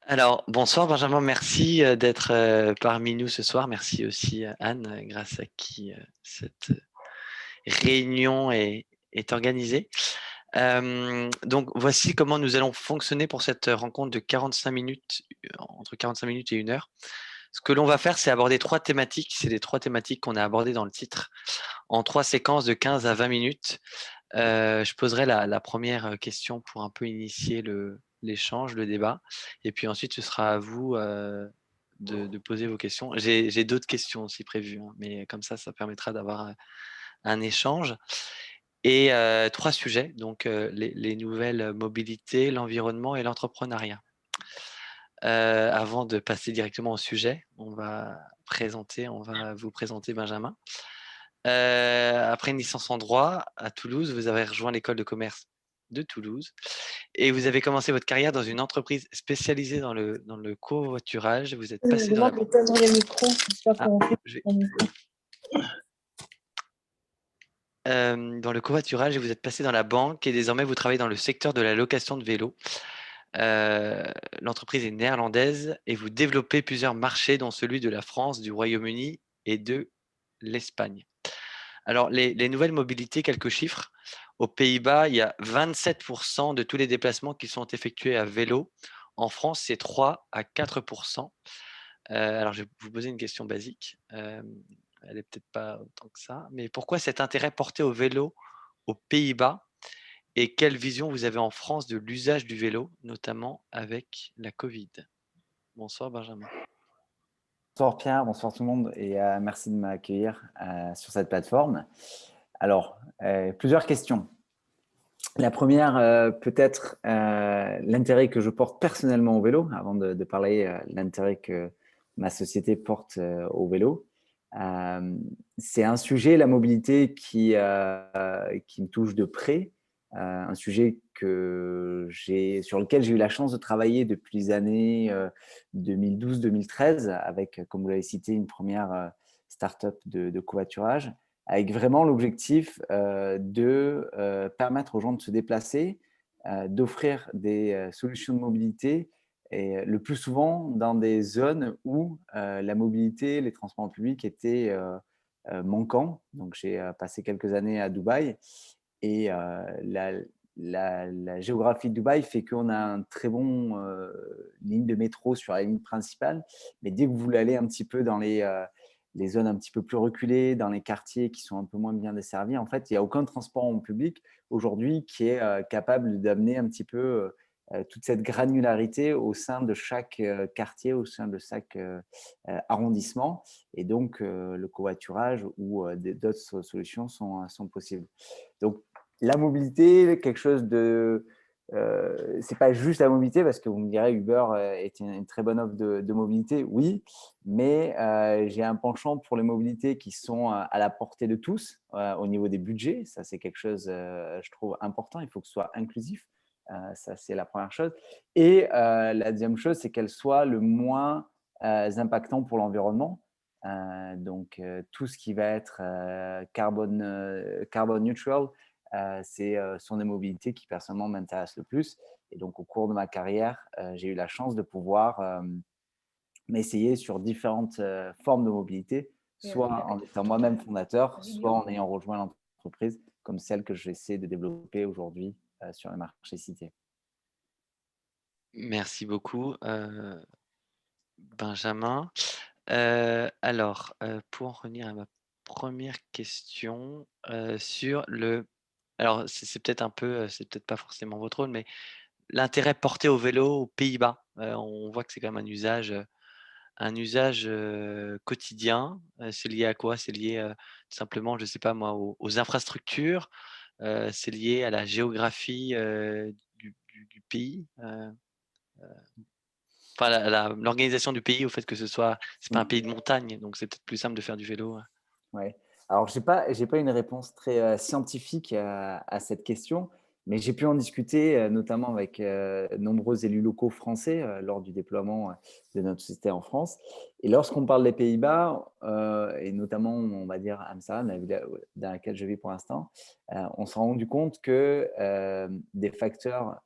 Alors, bonsoir Benjamin, merci d'être parmi nous ce soir. Merci aussi Anne, grâce à qui cette réunion est organisée. Donc, voici comment nous allons fonctionner pour cette rencontre de 45 minutes, entre 45 minutes et 1 heure. Ce que l'on va faire, c'est aborder 3 thématiques. C'est les 3 thématiques qu'on a abordées dans le titre, en 3 séquences de 15 à 20 minutes. Je poserai la première question pour un peu initier l'échange, le débat. Et puis ensuite, ce sera à vous de poser vos questions. J'ai d'autres questions aussi prévues, hein, mais comme ça permettra d'avoir un échange. Et 3 sujets, donc les nouvelles mobilités, l'environnement et l'entrepreneuriat. Avant de passer directement au sujet, on va vous présenter Benjamin. Après une licence en droit à Toulouse, vous avez rejoint l'école de commerce de Toulouse et vous avez commencé votre carrière dans une entreprise spécialisée dans le covoiturage. Vous êtes passé dans la... Ah, je vais- dans le covoiturage et vous êtes passé dans la banque et désormais vous travaillez dans le secteur de la location de vélos. L'entreprise est néerlandaise et vous développez plusieurs marchés dont celui de la France, du Royaume-Uni et de l'Espagne. Alors, les nouvelles mobilités, quelques chiffres. Aux Pays-Bas, il y a 27% de tous les déplacements qui sont effectués à vélo. En France, c'est 3 à 4%. Alors, je vais vous poser une question basique. Elle n'est peut-être pas autant que ça. Mais pourquoi cet intérêt porté au vélo aux Pays-Bas? Et quelle vision vous avez en France de l'usage du vélo, notamment avec la Covid? Bonsoir Benjamin. Bonsoir Pierre, bonsoir tout le monde et merci de m'accueillir sur cette plateforme. Alors, plusieurs questions. La première, peut-être l'intérêt que je porte personnellement au vélo, avant de parler l'intérêt que ma société porte au vélo. C'est un sujet, la mobilité, qui me touche de près, un sujet sur lequel j'ai eu la chance de travailler depuis les années 2012-2013 avec, comme vous l'avez cité, une première start-up de covoiturage, avec vraiment l'objectif de permettre aux gens de se déplacer, d'offrir des solutions de mobilité, et le plus souvent dans des zones où la mobilité, les transports en public étaient manquants. Donc, j'ai passé quelques années à Dubaï et la géographie de Dubaï fait qu'on a un très bon ligne de métro sur la ligne principale, mais dès que vous voulez aller un petit peu dans les zones un petit peu plus reculées, dans les quartiers qui sont un peu moins bien desservis, en fait, il n'y a aucun transport en public aujourd'hui qui est capable d'amener un petit peu toute cette granularité au sein de chaque quartier, au sein de chaque arrondissement. Et donc, le covoiturage ou d'autres solutions sont possibles. Donc, la mobilité, quelque chose de… c'est pas juste la mobilité, parce que vous me direz Uber est une très bonne offre de mobilité, oui, mais j'ai un penchant pour les mobilités qui sont à la portée de tous au niveau des budgets. Ça, c'est quelque chose, je trouve, important. Il faut que ce soit inclusif. Ça, c'est la première chose. Et la deuxième chose, c'est qu'elle soit le moins impactant pour l'environnement. Donc, tout ce qui va être carbone neutral, sont des mobilités qui personnellement m'intéressent le plus. Et donc, au cours de ma carrière, j'ai eu la chance de pouvoir m'essayer sur différentes formes de mobilité, soit en étant moi-même fondateur, soit en ayant rejoint l'entreprise, comme celle que j'essaie de développer aujourd'hui sur les marchés cités. Merci beaucoup, Benjamin. Alors, pour en revenir à ma première question sur le… Alors, c'est peut-être un peu, c'est peut-être pas forcément votre rôle, mais l'intérêt porté au vélo aux Pays-Bas. On voit que c'est quand même un usage quotidien. C'est lié à quoi? C'est lié tout simplement, je ne sais pas moi, aux infrastructures. C'est lié à la géographie du pays. Enfin, l'organisation du pays, au fait que c'est pas un pays de montagne, donc c'est peut-être plus simple de faire du vélo. Ouais. Alors, j'ai pas une réponse très scientifique à cette question, Mais j'ai pu en discuter notamment avec nombreux élus locaux français lors du déploiement de notre société en France. Et lorsqu'on parle des Pays-Bas, et notamment, on va dire, Amsterdam, la ville dans laquelle je vis pour l'instant, on s'est rendu compte que des facteurs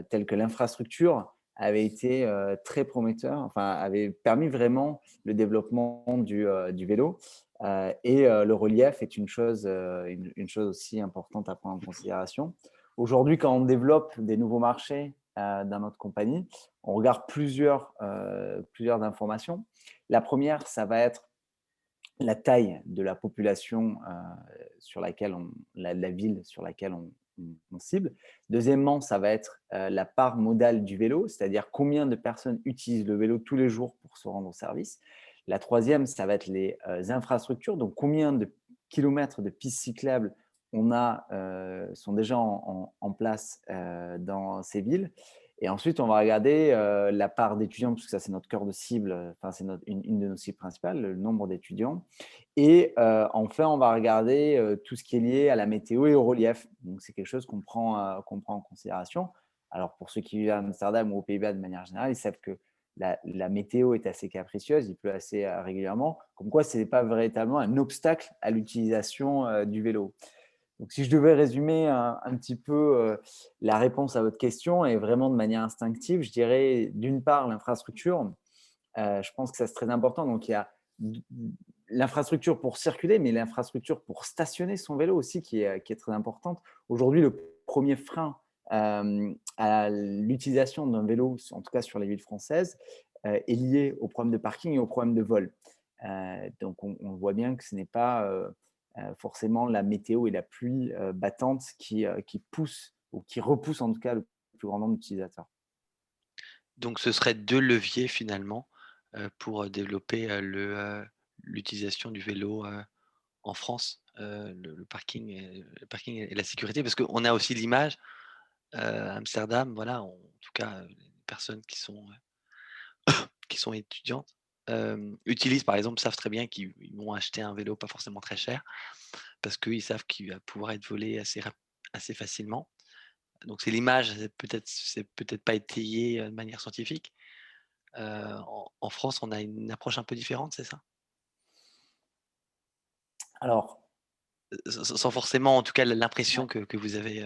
tels que l'infrastructure avaient été très prometteurs, enfin, avaient permis vraiment le développement du vélo. Le relief est une chose aussi importante à prendre en considération. Aujourd'hui, quand on développe des nouveaux marchés dans notre compagnie, on regarde plusieurs informations. La première, ça va être la taille de la population sur laquelle la ville sur laquelle on cible. Deuxièmement, ça va être la part modale du vélo, c'est-à-dire combien de personnes utilisent le vélo tous les jours pour se rendre au service. La troisième, ça va être les infrastructures, donc combien de kilomètres de pistes cyclables sont déjà en place dans ces villes. Et ensuite, on va regarder la part d'étudiants, parce que ça, c'est notre cœur de cible, enfin, c'est une de nos cibles principales, le nombre d'étudiants. Et enfin, on va regarder tout ce qui est lié à la météo et au relief. Donc, c'est quelque chose qu'on prend en considération. Alors, pour ceux qui vivent à Amsterdam ou aux Pays-Bas de manière générale, ils savent que la météo est assez capricieuse, il pleut assez régulièrement, comme quoi ce n'est pas véritablement un obstacle à l'utilisation du vélo. Donc, si je devais résumer un petit peu la réponse à votre question, et vraiment de manière instinctive, je dirais d'une part l'infrastructure. Je pense que ça c'est très important. Donc, il y a l'infrastructure pour circuler, mais l'infrastructure pour stationner son vélo aussi qui est très importante. Aujourd'hui, le premier frein à l'utilisation d'un vélo, en tout cas sur les villes françaises, est lié au problème de parking et au problème de vol. Donc, on voit bien que ce n'est pas forcément la météo et la pluie battante qui poussent ou qui repoussent en tout cas le plus grand nombre d'utilisateurs. Donc ce serait 2 leviers finalement, pour, développer, l'utilisation du vélo, en France, le parking et la sécurité. Parce qu'on a aussi l'image, Amsterdam, voilà, en tout cas, les personnes qui sont étudiantes, utilisent par exemple, savent très bien qu'ils vont acheter un vélo pas forcément très cher, parce qu'ils savent qu'il va pouvoir être volé assez facilement. Donc c'est l'image, c'est peut-être pas étayé, de manière scientifique. En France, on a une approche un peu différente, c'est ça? Alors, Sans forcément, en tout cas, l'impression ouais. que vous avez,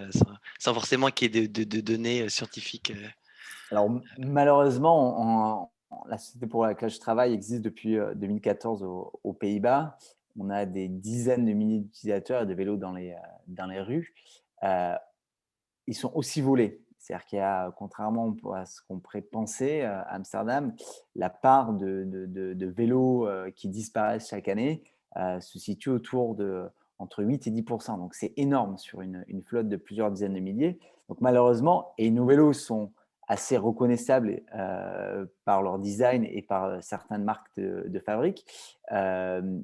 sans forcément qu'il y ait de données, scientifiques, Alors malheureusement, la société pour laquelle je travaille existe depuis 2014 aux Pays-Bas. On a des dizaines de milliers d'utilisateurs et de vélos dans les rues. Euh, Ils sont aussi volés. C'est-à-dire qu'il y a, contrairement à ce qu'on pourrait penser, à Amsterdam, la part de vélos qui disparaissent chaque année se situe autour de entre 8 et 10%. Donc, c'est énorme sur une flotte de plusieurs dizaines de milliers. Donc, malheureusement, et nos vélos sont assez reconnaissables par leur design et par certaines marques de fabrique. Euh,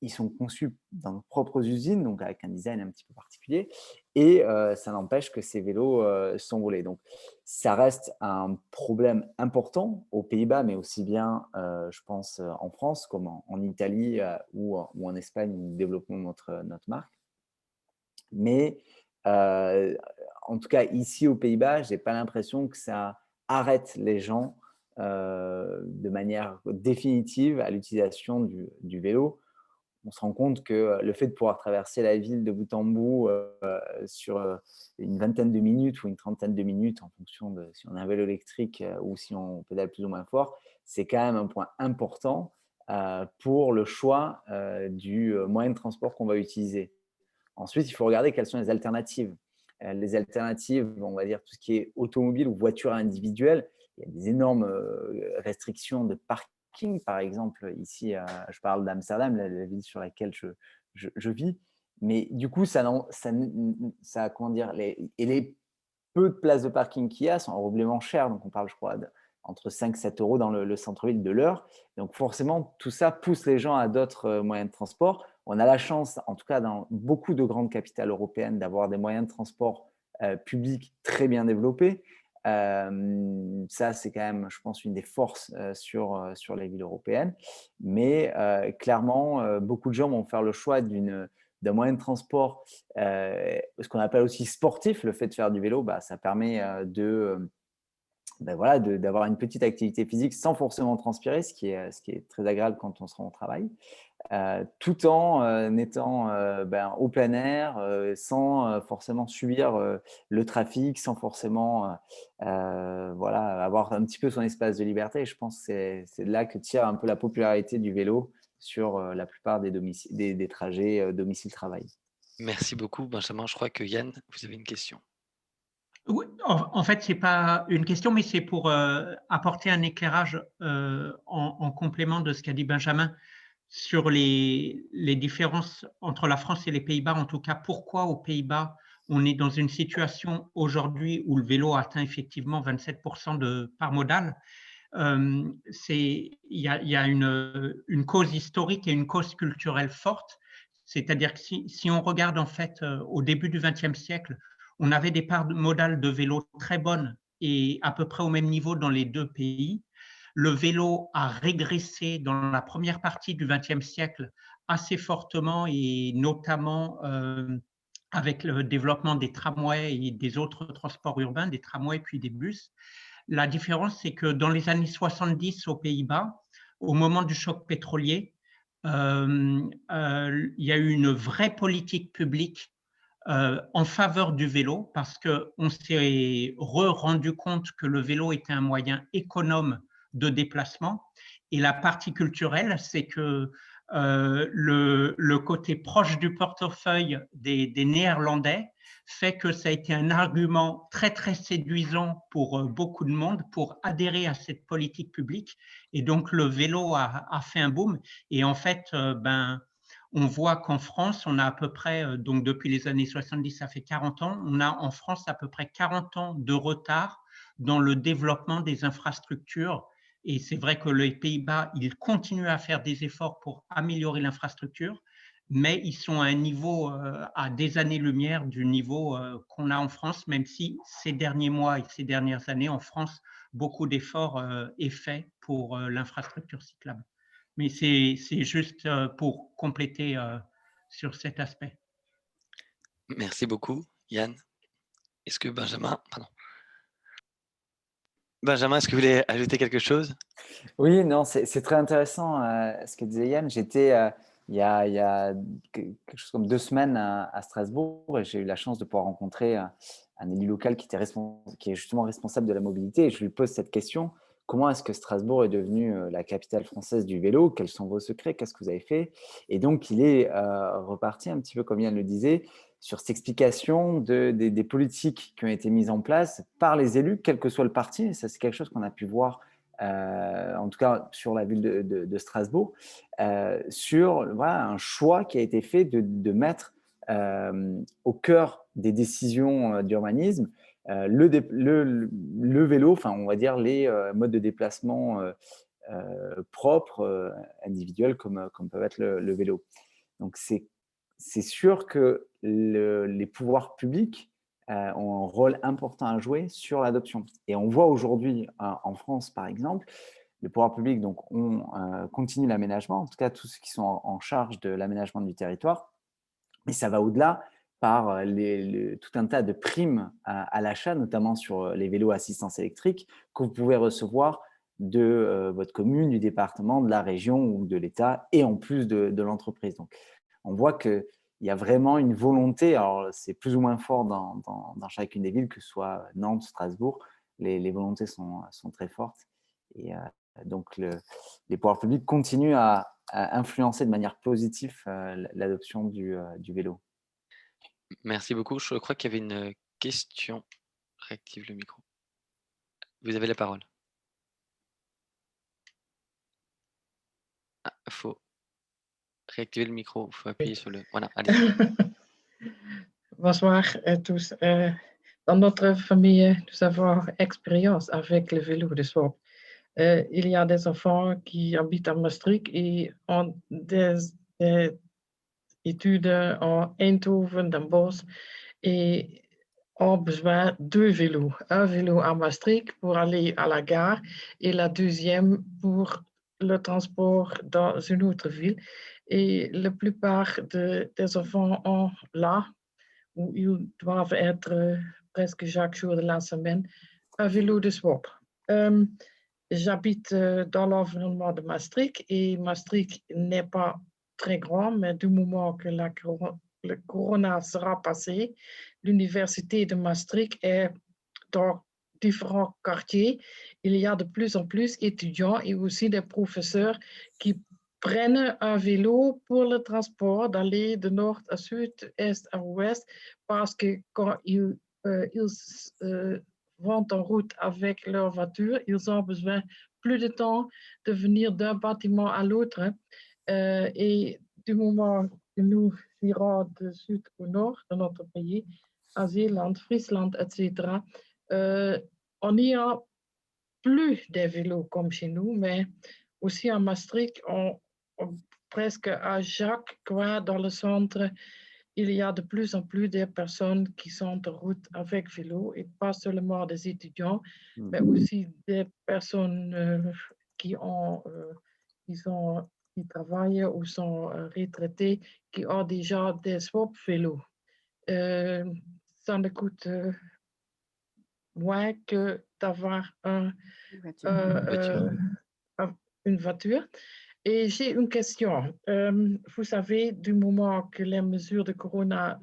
Ils sont conçus dans nos propres usines, donc avec un design un petit peu particulier. Et ça n'empêche que ces vélos sont volés. Donc, ça reste un problème important aux Pays-Bas, mais aussi bien, je pense, en France, comme en Italie ou en Espagne, où nous développons notre marque. Mais en tout cas, ici aux Pays-Bas, je n'ai pas l'impression que ça arrête les gens de manière définitive à l'utilisation du vélo. On se rend compte que le fait de pouvoir traverser la ville de bout en bout sur une vingtaine de minutes ou une trentaine de minutes en fonction de si on a un vélo électrique ou si on pédale plus ou moins fort, c'est quand même un point important pour le choix du moyen de transport qu'on va utiliser. Ensuite, il faut regarder quelles sont les alternatives. Les alternatives, on va dire tout ce qui est automobile ou voiture individuelle, il y a des énormes restrictions de parking, par exemple. Ici, je parle d'Amsterdam, la ville sur laquelle je vis. Mais du coup, comment dire, les peu de places de parking qu'il y a sont horriblement chères. Donc, on parle, je crois, entre 5 et 7 euros dans le centre-ville de l'heure. Donc, forcément, tout ça pousse les gens à d'autres moyens de transport. On a la chance, en tout cas dans beaucoup de grandes capitales européennes, d'avoir des moyens de transport publics très bien développés. Ça, c'est quand même, je pense, une des forces sur les villes européennes. Mais clairement, beaucoup de gens vont faire le choix d'un moyen de transport, ce qu'on appelle aussi sportif, le fait de faire du vélo, ça permet voilà, d'avoir une petite activité physique sans forcément transpirer, ce qui est très agréable quand on se rend au travail, tout en étant au plein air, sans forcément subir le trafic, sans forcément voilà, avoir un petit peu son espace de liberté. Et je pense que c'est de là que tire un peu la popularité du vélo sur la plupart des trajets domicile-travail. Merci beaucoup, Benjamin. Je crois que Yann, vous avez une question. Oui, en fait, ce n'est pas une question, mais c'est pour apporter un éclairage en complément de ce qu'a dit Benjamin sur les différences entre la France et les Pays-Bas. En tout cas, pourquoi aux Pays-Bas, on est dans une situation aujourd'hui où le vélo atteint effectivement 27% de part modale. Il y a une cause historique et une cause culturelle forte. C'est-à-dire que si on regarde en fait au début du XXe siècle, on avait des parts modales de vélo très bonnes et à peu près au même niveau dans les deux pays. Le vélo a régressé dans la première partie du XXe siècle assez fortement et notamment avec le développement des tramways et des autres transports urbains, des tramways puis des bus. La différence, c'est que dans les années 70 aux Pays-Bas, au moment du choc pétrolier, il y a eu une vraie politique publique en faveur du vélo parce qu'on s'est rendu compte que le vélo était un moyen économe de déplacement. Et la partie culturelle, c'est que le côté proche du portefeuille des Néerlandais fait que ça a été un argument très, très séduisant pour beaucoup de monde pour adhérer à cette politique publique. Et donc, le vélo a fait un boom. Et en fait, on voit qu'en France, on a à peu près, donc depuis les années 70, ça fait 40 ans, on a en France à peu près 40 ans de retard dans le développement des infrastructures. Et c'est vrai que les Pays-Bas, ils continuent à faire des efforts pour améliorer l'infrastructure, mais ils sont à un niveau, à des années-lumière du niveau qu'on a en France, même si ces derniers mois et ces dernières années, en France, beaucoup d'efforts est fait pour l'infrastructure cyclable. Mais c'est juste pour compléter sur cet aspect. Merci beaucoup, Yann. Est-ce que Benjamin, Benjamin, est-ce que vous voulez ajouter quelque chose? Oui, non, c'est très intéressant ce que disait Yann. J'étais il y a quelque chose comme 2 semaines à Strasbourg et j'ai eu la chance de pouvoir rencontrer un élu local qui est justement responsable de la mobilité. Et je lui pose cette question: comment est-ce que Strasbourg est devenue la capitale française du vélo? Quels sont vos secrets? Qu'est-ce que vous avez fait? Et donc, il est reparti un petit peu, comme Yann le disait, sur cette explication des politiques qui ont été mises en place par les élus, quel que soit le parti. Et ça, c'est quelque chose qu'on a pu voir en tout cas sur la ville de Strasbourg, sur voilà, un choix qui a été fait de mettre au cœur des décisions d'urbanisme le vélo, enfin on va dire les modes de déplacement propres, individuels comme peuvent être le vélo. Donc c'est sûr que les pouvoirs publics ont un rôle important à jouer sur l'adoption. Et on voit aujourd'hui en France, par exemple, les pouvoirs publics donc, continue l'aménagement, en tout cas tous ceux qui sont en charge de l'aménagement du territoire. Et ça va au-delà par tout un tas de primes à l'achat, notamment sur les vélos à assistance électrique, que vous pouvez recevoir de votre commune, du département, de la région ou de l'État, et en plus de l'entreprise. Donc, on voit qu'il y a vraiment une volonté, alors c'est plus ou moins fort dans chacune des villes, que ce soit Nantes, Strasbourg, les volontés sont très fortes. Et donc, les pouvoirs publics continuent à influencer de manière positive l'adoption du vélo. Merci beaucoup. Je crois qu'il y avait une question. Réactive le micro. Vous avez la parole. Ah, il faut réactiver le micro. Il faut appuyer sur le… Voilà, allez. Bonsoir à tous. Dans notre famille, nous avons expérience avec le vélo de sport. Il y a des enfants qui habitent à Maastricht et ont des études en Eindhoven, Den Bosch et ont besoin de vélos. Un vélo à Maastricht pour aller à la gare et la deuxième pour le transport dans une autre ville. Et la plupart des enfants ont là, où ils doivent être presque chaque jour de la semaine, un vélo de swap. J'habite dans l'environnement de Maastricht et Maastricht n'est pas très grand, mais du moment que le corona sera passé, l'université de Maastricht est dans différents quartiers. Il y a de plus en plus d'étudiants et aussi des professeurs qui prennent un vélo pour le transport, d'aller de nord à sud, est à ouest, parce que quand ils vont en route avec leur voiture, ils ont besoin plus de temps de venir d'un bâtiment à l'autre. Et du moment que nous irons de sud au nord de notre pays, à Zeeland, Friesland, etc., on n'y a plus des vélos comme chez nous, mais aussi à Maastricht, presque à chaque coin dans le centre, il y a de plus en plus de personnes qui sont en route avec vélo, et pas seulement des étudiants, mais aussi des personnes qui travaillent ou sont retraités, qui ont déjà des swap vélos. Ça ne coûte moins que d'avoir une voiture. Et j'ai une question. Vous savez, du moment que les mesures de corona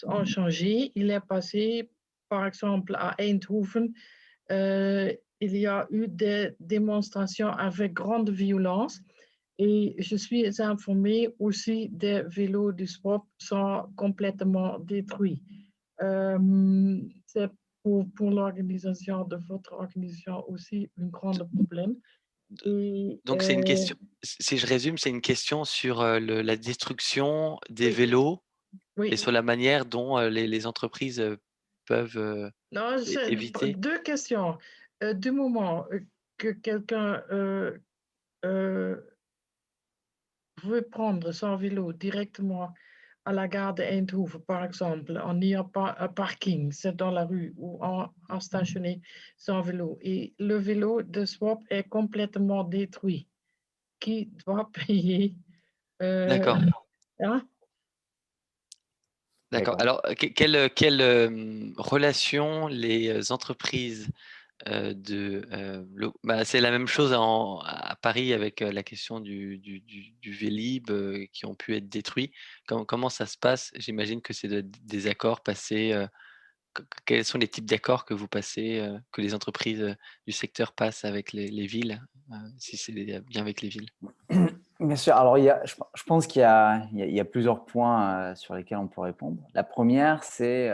ont changé, il est passé, par exemple, à Eindhoven, il y a eu des démonstrations avec grande violence. Et je suis informée aussi des vélos du swap sont complètement détruits. C'est pour l'organisation de votre organisation aussi un grand problème. Et, Donc, c'est une question, si je résume, c'est une question sur la destruction des oui, vélos oui. et sur la manière dont les entreprises peuvent Non, éviter. deux questions. Du moment que quelqu'un veut prendre son vélo directement à la gare de Eindhoven, par exemple, on n'y a pas un parking, c'est dans la rue où on a stationné son vélo. Et le vélo de swap est complètement détruit. Qui doit payer D'accord. hein? D'accord. Alors, quelle relation les entreprises c'est la même chose à Paris avec la question du Vélib qui ont pu être détruits. Comment ça se passe? J'imagine que c'est des accords passés. Quels sont les types d'accords que vous passez, que les entreprises du secteur passent avec les villes, si c'est bien avec les villes? Bien sûr. Alors, je pense qu'il y a plusieurs points sur lesquels on peut répondre. La première, c'est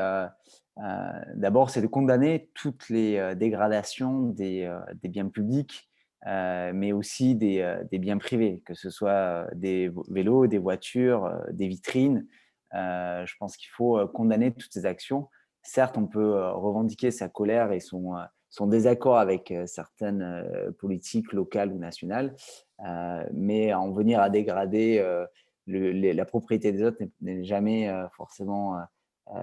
d'abord, c'est de condamner toutes les dégradations des biens publics, mais aussi des biens privés, que ce soit des vélos, des voitures, des vitrines. Je pense qu'il faut condamner toutes ces actions. Certes, on peut revendiquer sa colère et son désaccord avec certaines politiques locales ou nationales, mais en venir à dégrader la propriété des autres n'est jamais forcément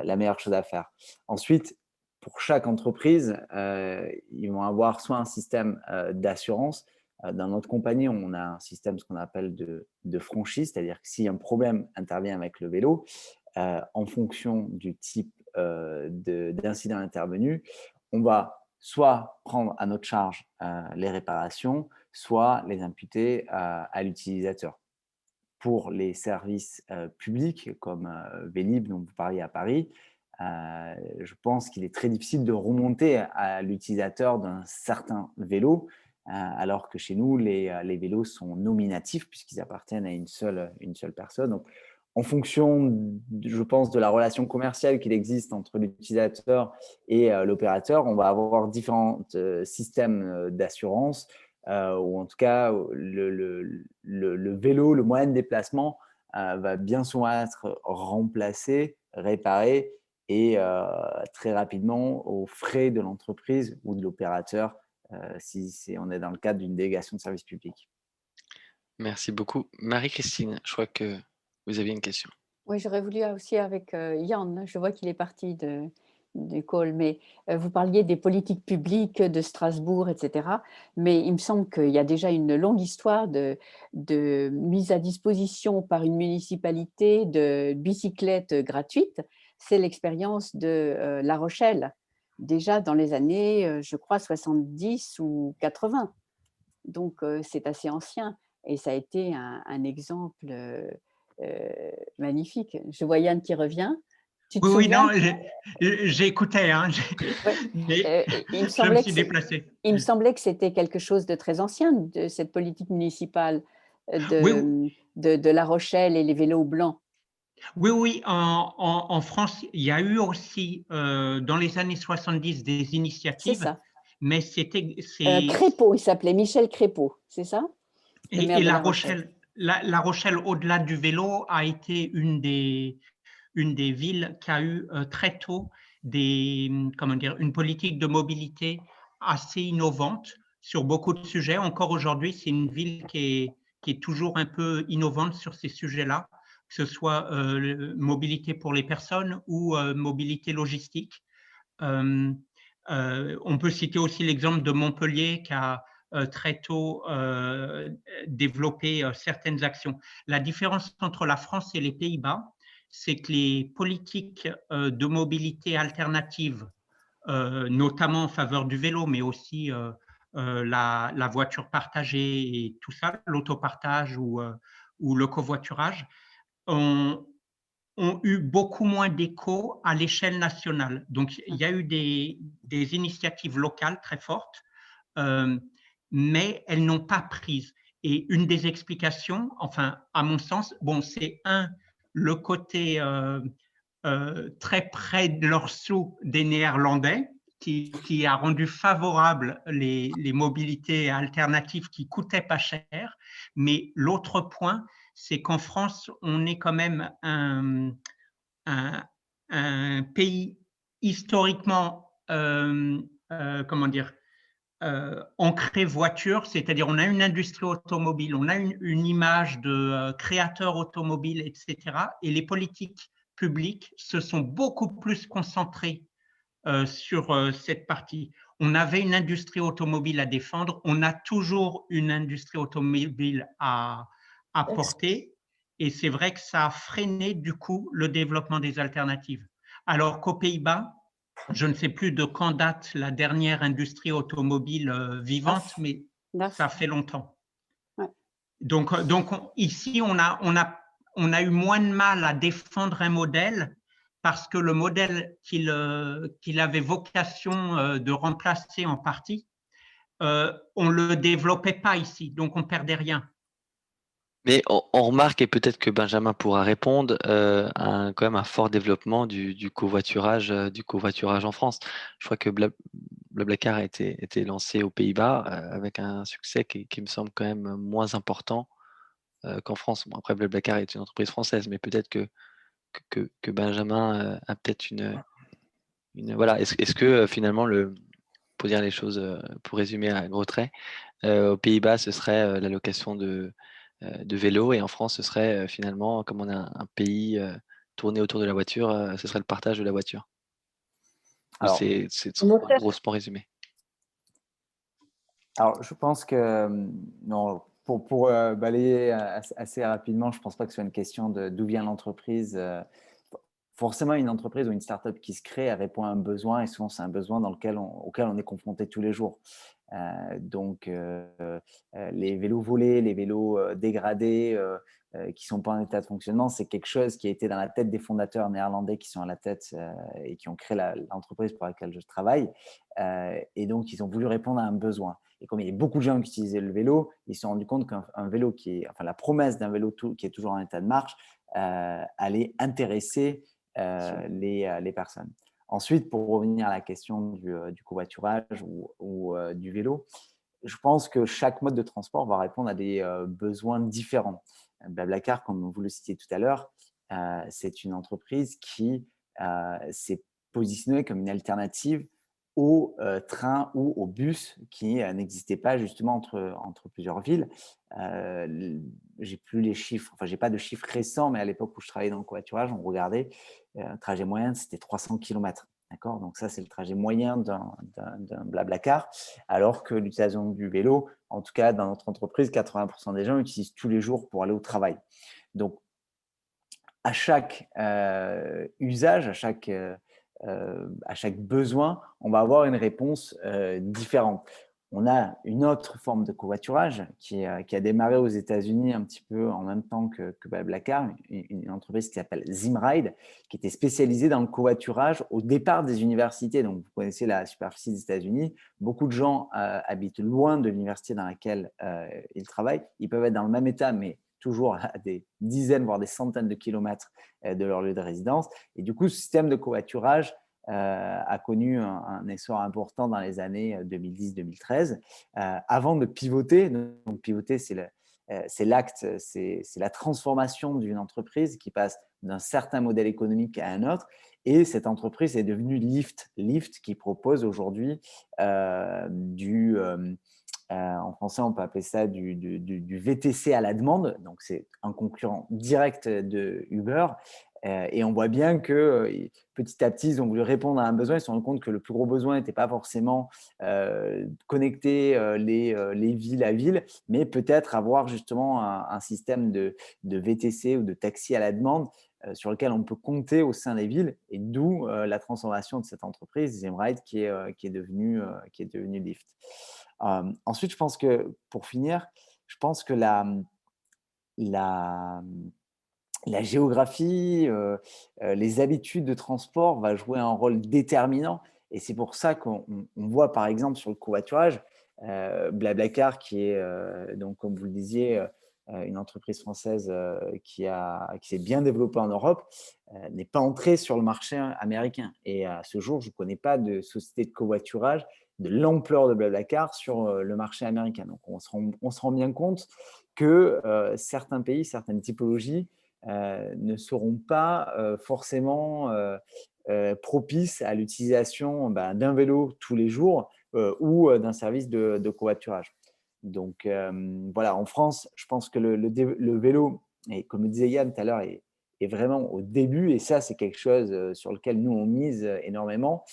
la meilleure chose à faire. Ensuite, pour chaque entreprise, ils vont avoir soit un système d'assurance. Dans notre compagnie, on a un système, ce qu'on appelle de franchise, c'est-à-dire que si un problème intervient avec le vélo, en fonction du type d'incident intervenu, on va soit prendre à notre charge les réparations, soit les imputer à l'utilisateur. Pour les services publics comme Vélib dont vous parliez à Paris, je pense qu'il est très difficile de remonter à l'utilisateur d'un certain vélo, alors que chez nous, les vélos sont nominatifs puisqu'ils appartiennent à une seule personne. Donc, en fonction, je pense, de la relation commerciale qu'il existe entre l'utilisateur et l'opérateur, on va avoir différents systèmes d'assurance, ou en tout cas, le vélo, le moyen de déplacement va bien souvent être remplacé, réparé et très rapidement aux frais de l'entreprise ou de l'opérateur si on est dans le cadre d'une délégation de service public. Merci beaucoup. Marie-Christine, je crois que vous aviez une question. Oui, j'aurais voulu aussi avec Yann, je vois qu'il est parti du call, mais vous parliez des politiques publiques de Strasbourg, etc. Mais il me semble qu'il y a déjà une longue histoire de mise à disposition par une municipalité de bicyclettes gratuites. C'est l'expérience de La Rochelle, déjà dans les années, je crois, 70 ou 80. Donc, c'est assez ancien et ça a été un exemple magnifique. Je vois Yann qui revient. Tu te Oui, oui, souviens? non, j'écoutais, hein, Ouais. mais Il me je me semblait suis déplacé. il me semblait que c'était quelque chose de très ancien, de cette politique municipale Oui, de La Rochelle et les vélos blancs. oui, oui, en France, il y a eu aussi dans les années 70 des C'est initiatives, ça. mais Crépeau, il s'appelait Michel Crépeau, c'est ça? Le maire et de La La Rochelle. Rochelle, La Rochelle, au-delà du vélo, a été une des villes qui a eu très tôt comment dire, une politique de mobilité assez innovante sur beaucoup de sujets. Encore aujourd'hui, c'est une ville qui est toujours un peu innovante sur ces sujets-là, que ce soit mobilité pour les personnes ou mobilité logistique. On peut citer aussi l'exemple de Montpellier qui a très tôt développé certaines actions. La différence entre la France et les Pays-Bas, c'est que les politiques de mobilité alternative, notamment en faveur du vélo, mais aussi la voiture partagée et tout ça, l'autopartage ou le covoiturage, ont eu beaucoup moins d'écho à l'échelle nationale. Donc, il y a eu des initiatives locales très fortes, mais elles n'ont pas prise. Et une des explications, enfin, à mon sens, bon, c'est le côté très près de leur sou des Néerlandais, qui a rendu favorable les mobilités alternatives qui coûtaient pas cher. Mais l'autre point, c'est qu'en France, on est quand même un pays historiquement, comment dire, ancré voiture, c'est-à-dire on a une industrie automobile, on a une image de créateur automobile, etc. Et les politiques publiques se sont beaucoup plus concentrées sur cette partie. On avait une industrie automobile à défendre, on a toujours une industrie automobile à porter, et c'est vrai que ça a freiné du coup le développement des alternatives. Alors qu'aux Pays-Bas, je ne sais plus de quand date la dernière industrie automobile vivante, mais ça fait longtemps. Ouais. Donc ici, on a eu moins de mal à défendre un modèle parce que le modèle qu'il avait vocation de remplacer en partie, on ne le développait pas ici, donc on ne perdait rien. Mais on remarque, et peut-être que Benjamin pourra répondre, quand même un fort développement du covoiturage en France. Je crois que BlaBlaCar a été lancé aux Pays-Bas avec un succès qui me semble quand même moins important qu'en France. Bon, après, BlaBlaCar est une entreprise française, mais peut-être que Benjamin a peut-être une voilà. Est-ce que finalement, pour dire les choses, pour résumer à gros traits, aux Pays-Bas, ce serait la location de vélo, et en France, ce serait finalement, comme on a un pays tourné autour de la voiture, ce serait le partage de la voiture. Ou Alors, c'est trop grossement résumé? Alors, je pense que, non, pour balayer assez rapidement, je ne pense pas que ce soit une question d'où vient l'entreprise. Forcément, une entreprise ou une start-up qui se crée, elle répond à un besoin, et souvent, c'est un besoin auquel on est confronté tous les jours. Donc, les vélos volés, les vélos dégradés, qui ne sont pas en état de fonctionnement, c'est quelque chose qui a été dans la tête des fondateurs néerlandais qui sont à la tête et qui ont créé l'entreprise pour laquelle je travaille. Et donc, ils ont voulu répondre à un besoin. Et comme il y a beaucoup de gens qui utilisaient le vélo, ils se sont rendus compte qu'un vélo la promesse d'un vélo qui est toujours en état de marche allait intéresser les personnes. Ensuite, pour revenir à la question du covoiturage ou du vélo, je pense que chaque mode de transport va répondre à des besoins différents. BlaBlaCar, comme vous le citiez tout à l'heure, c'est une entreprise qui s'est positionnée comme une alternative au train ou au bus qui n'existait pas justement entre plusieurs villes. J'ai plus les chiffres, enfin j'ai pas de chiffres récents, mais à l'époque où je travaillais dans le covoiturage, on regardait un trajet moyen, c'était 300 km. D'accord, donc ça, c'est le trajet moyen d'un Blablacar, alors que l'utilisation du vélo, en tout cas dans notre entreprise, 80% des gens utilisent tous les jours pour aller au travail. Donc, à chaque usage, à chaque besoin, on va avoir une réponse différente. On a une autre forme de covoiturage qui a démarré aux États-Unis un petit peu en même temps que Blablacar, une entreprise qui s'appelle Zimride, qui était spécialisée dans le covoiturage au départ des universités. Donc, vous connaissez la superficie des États-Unis. Beaucoup de gens habitent loin de l'université dans laquelle ils travaillent. Ils peuvent être dans le même état, mais toujours à des dizaines, voire des centaines de kilomètres de leur lieu de résidence. Et du coup, ce système de covoiturage a connu un essor important dans les années 2010-2013, avant de pivoter. Donc, pivoter, c'est l'acte, c'est la transformation d'une entreprise qui passe d'un certain modèle économique à un autre. Et cette entreprise est devenue Lyft qui propose aujourd'hui en français, on peut appeler ça du VTC à la demande. Donc, c'est un concurrent direct de Uber. Et on voit bien que petit à petit, ils ont voulu répondre à un besoin. Ils se sont rendus compte que le plus gros besoin n'était pas forcément connecter les villes à ville, mais peut-être avoir justement un système de VTC ou de taxi à la demande sur lequel on peut compter au sein des villes. Et d'où la transformation de cette entreprise, Zimride, qui est devenue Lyft. Ensuite, je pense que, pour finir, je pense que la géographie, les habitudes de transport va jouer un rôle déterminant. Et c'est pour ça qu'on voit, par exemple, sur le covoiturage, Blablacar, qui est, donc, comme vous le disiez, une entreprise française qui s'est bien développée en Europe, n'est pas entrée sur le marché américain. Et à ce jour, je ne connais pas de société de covoiturage de l'ampleur de Blablacar sur le marché américain. Donc, on se rend bien compte que certains pays, certaines typologies ne seront pas forcément propices à l'utilisation d'un vélo tous les jours ou d'un service de covoiturage. Donc, voilà, en France, je pense que le vélo, et comme le disait Yann tout à l'heure, est vraiment au début, et ça, c'est quelque chose sur lequel nous, on mise énormément.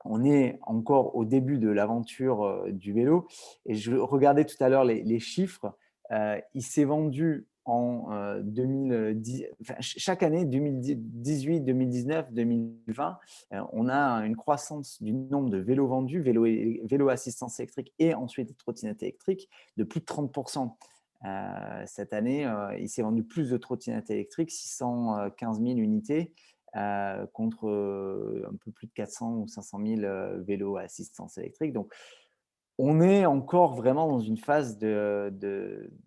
On est encore au début de l'aventure du vélo. Et je regardais tout à l'heure les chiffres. Il s'est vendu en 2010, enfin, chaque année, 2018, 2019, 2020, on a une croissance du nombre de vélos vendus, vélos assistance électrique et ensuite trottinettes électriques, de plus de 30%. Cette année, il s'est vendu plus de trottinettes électriques, 615 000 unités, contre un peu plus de 400 ou 500 000 vélos à assistance électrique. Donc, on est encore vraiment dans une phase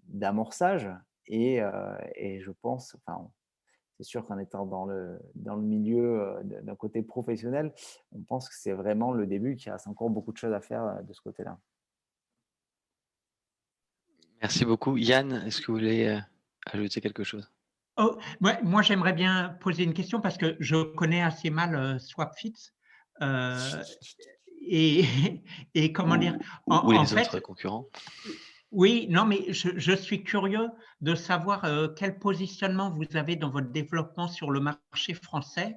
d'amorçage et je pense, enfin, c'est sûr qu'en étant dans le milieu d'un côté professionnel, on pense que c'est vraiment le début, qu'il reste encore beaucoup de choses à faire de ce côté-là. Merci beaucoup. Yann, est-ce que vous voulez ajouter quelque chose? Oh, ouais, moi, j'aimerais bien poser une question parce que je connais assez mal Swapfit. Et, et comment dire, Ou en les autres fait, concurrents? oui, non, mais je suis curieux de savoir quel positionnement vous avez dans votre développement sur le marché français,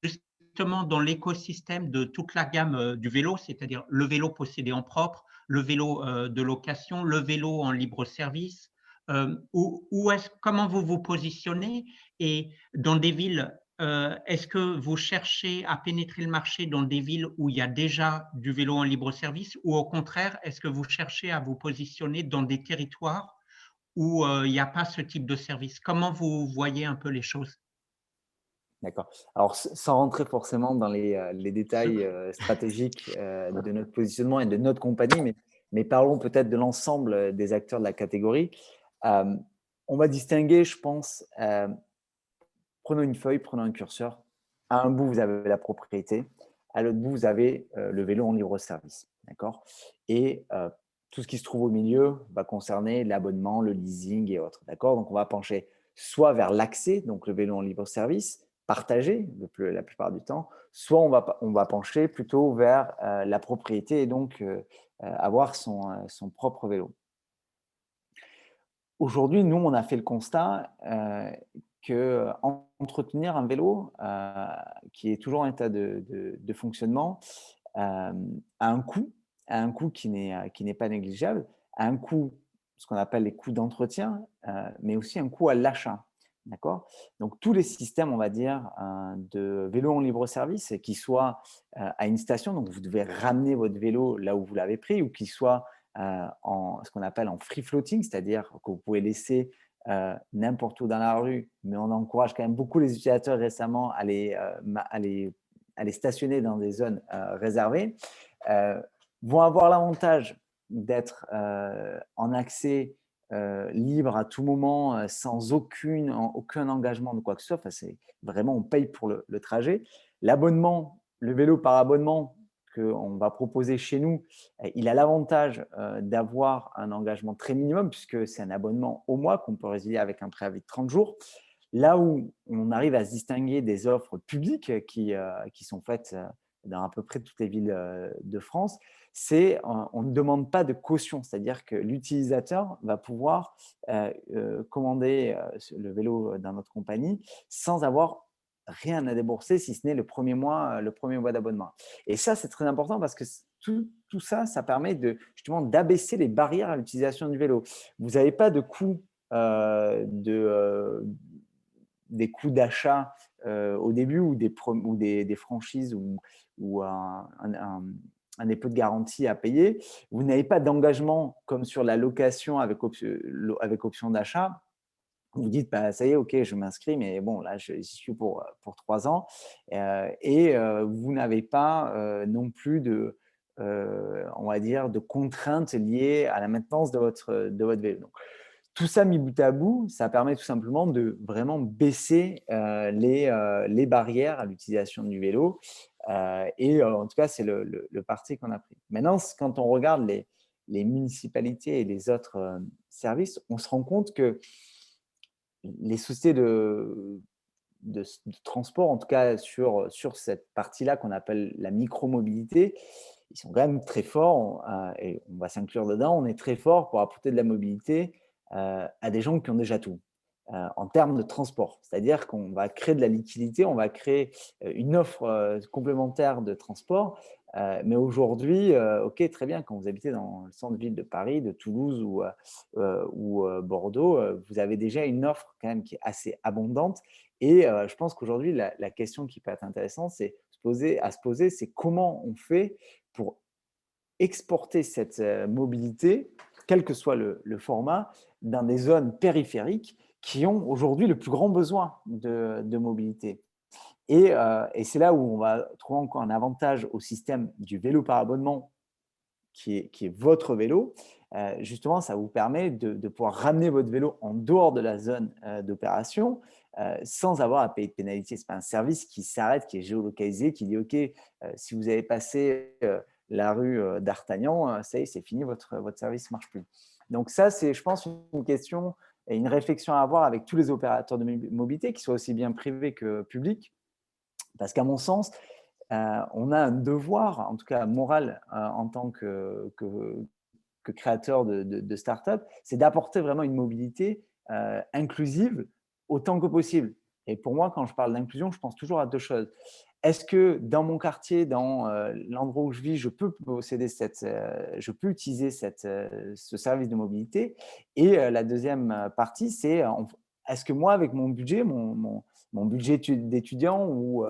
justement dans l'écosystème de toute la gamme du vélo, c'est-à-dire le vélo possédé en propre, le vélo de location, le vélo en libre service. Comment vous vous positionnez, et dans des villes, est-ce que vous cherchez à pénétrer le marché dans des villes où il y a déjà du vélo en libre service, ou au contraire, est-ce que vous cherchez à vous positionner dans des territoires où il n'y a pas ce type de service? Comment vous voyez un peu les choses? D'accord. Alors, sans rentrer forcément dans les détails stratégiques de notre positionnement et de notre compagnie, mais parlons peut-être de l'ensemble des acteurs de la catégorie. On va distinguer, je pense, prenons une feuille, prenons un curseur. À un bout, vous avez la propriété. À l'autre bout, vous avez le vélo en libre service. D'accord. Et tout ce qui se trouve au milieu va concerner l'abonnement, le leasing et autres. D'accord. Donc, on va pencher soit vers l'accès, donc le vélo en libre service, partagé la plupart du temps, soit on va pencher plutôt vers la propriété et donc avoir son propre vélo. Aujourd'hui, nous, on a fait le constat qu'entretenir un vélo qui est toujours en état de fonctionnement a un coût qui n'est pas négligeable, a un coût, ce qu'on appelle les coûts d'entretien, mais aussi un coût à l'achat. D'accord. Donc, tous les systèmes, on va dire, de vélo en libre service, qui soient à une station, donc vous devez ramener votre vélo là où vous l'avez pris, ou qui soit en ce qu'on appelle en free floating, c'est-à-dire que vous pouvez laisser n'importe où dans la rue, mais on encourage quand même beaucoup les utilisateurs récemment à les stationner dans des zones réservées, vont avoir l'avantage d'être en accès libre à tout moment, sans aucun engagement de quoi que ce soit. Enfin, c'est vraiment, on paye pour le trajet. L'abonnement, le vélo par abonnement qu'on va proposer chez nous, il a l'avantage d'avoir un engagement très minimum, puisque c'est un abonnement au mois qu'on peut résilier avec un préavis de 30 jours. Là où on arrive à se distinguer des offres publiques qui sont faites dans à peu près toutes les villes de France, c'est on ne demande pas de caution, c'est-à-dire que l'utilisateur va pouvoir commander le vélo dans notre compagnie sans avoir rien à débourser, si ce n'est le premier mois d'abonnement. Et ça, c'est très important parce que tout ça, ça permet justement d'abaisser les barrières à l'utilisation du vélo. Vous n'avez pas de coût des coûts d'achat au début ou des franchises ou un dépôt de garantie à payer. Vous n'avez pas d'engagement comme sur la location avec option d'achat. Vous dites, bah, ça y est, ok, je m'inscris, mais bon, là, j'y suis pour 3 ans. Vous n'avez pas non plus on va dire, de contraintes liées à la maintenance de votre vélo. Donc, tout ça mis bout à bout, ça permet tout simplement de vraiment baisser les barrières à l'utilisation du vélo. En tout cas, c'est le parti qu'on a pris. Maintenant, quand on regarde les municipalités et les autres services, on se rend compte que les sociétés de transport, en tout cas sur cette partie-là qu'on appelle la micromobilité, ils sont quand même très forts, et on va s'inclure dedans, on est très fort pour apporter de la mobilité à des gens qui ont déjà tout en termes de transport. C'est-à-dire qu'on va créer de la liquidité, on va créer une offre complémentaire de transport. Mais aujourd'hui, ok, très bien, quand vous habitez dans le centre-ville de Paris, de Toulouse ou Bordeaux, vous avez déjà une offre quand même qui est assez abondante. Et je pense qu'aujourd'hui, la question qui peut être intéressante, c'est se poser, c'est comment on fait pour exporter cette mobilité, quel que soit le format, dans des zones périphériques qui ont aujourd'hui le plus grand besoin de mobilité. Et c'est là où on va trouver encore un avantage au système du vélo par abonnement, qui est votre vélo. Justement, ça vous permet de pouvoir ramener votre vélo en dehors de la zone d'opération sans avoir à payer de pénalité. Ce n'est pas un service qui s'arrête, qui est géolocalisé, qui dit « Ok, si vous avez passé la rue d'Artagnan, ça y est, c'est fini, votre service ne marche plus. » Donc ça, c'est, je pense, une question et une réflexion à avoir avec tous les opérateurs de mobilité, qu'ils soient aussi bien privés que publics. Parce qu'à mon sens, on a un devoir, en tout cas moral, en tant que créateur de start-up, c'est d'apporter vraiment une mobilité inclusive autant que possible. Et pour moi, quand je parle d'inclusion, je pense toujours à deux choses. Est-ce que dans mon quartier, dans l'endroit où je vis, je peux je peux utiliser ce service de mobilité? Et la deuxième partie, c'est est-ce que moi, avec mon budget, mon budget d'étudiant ou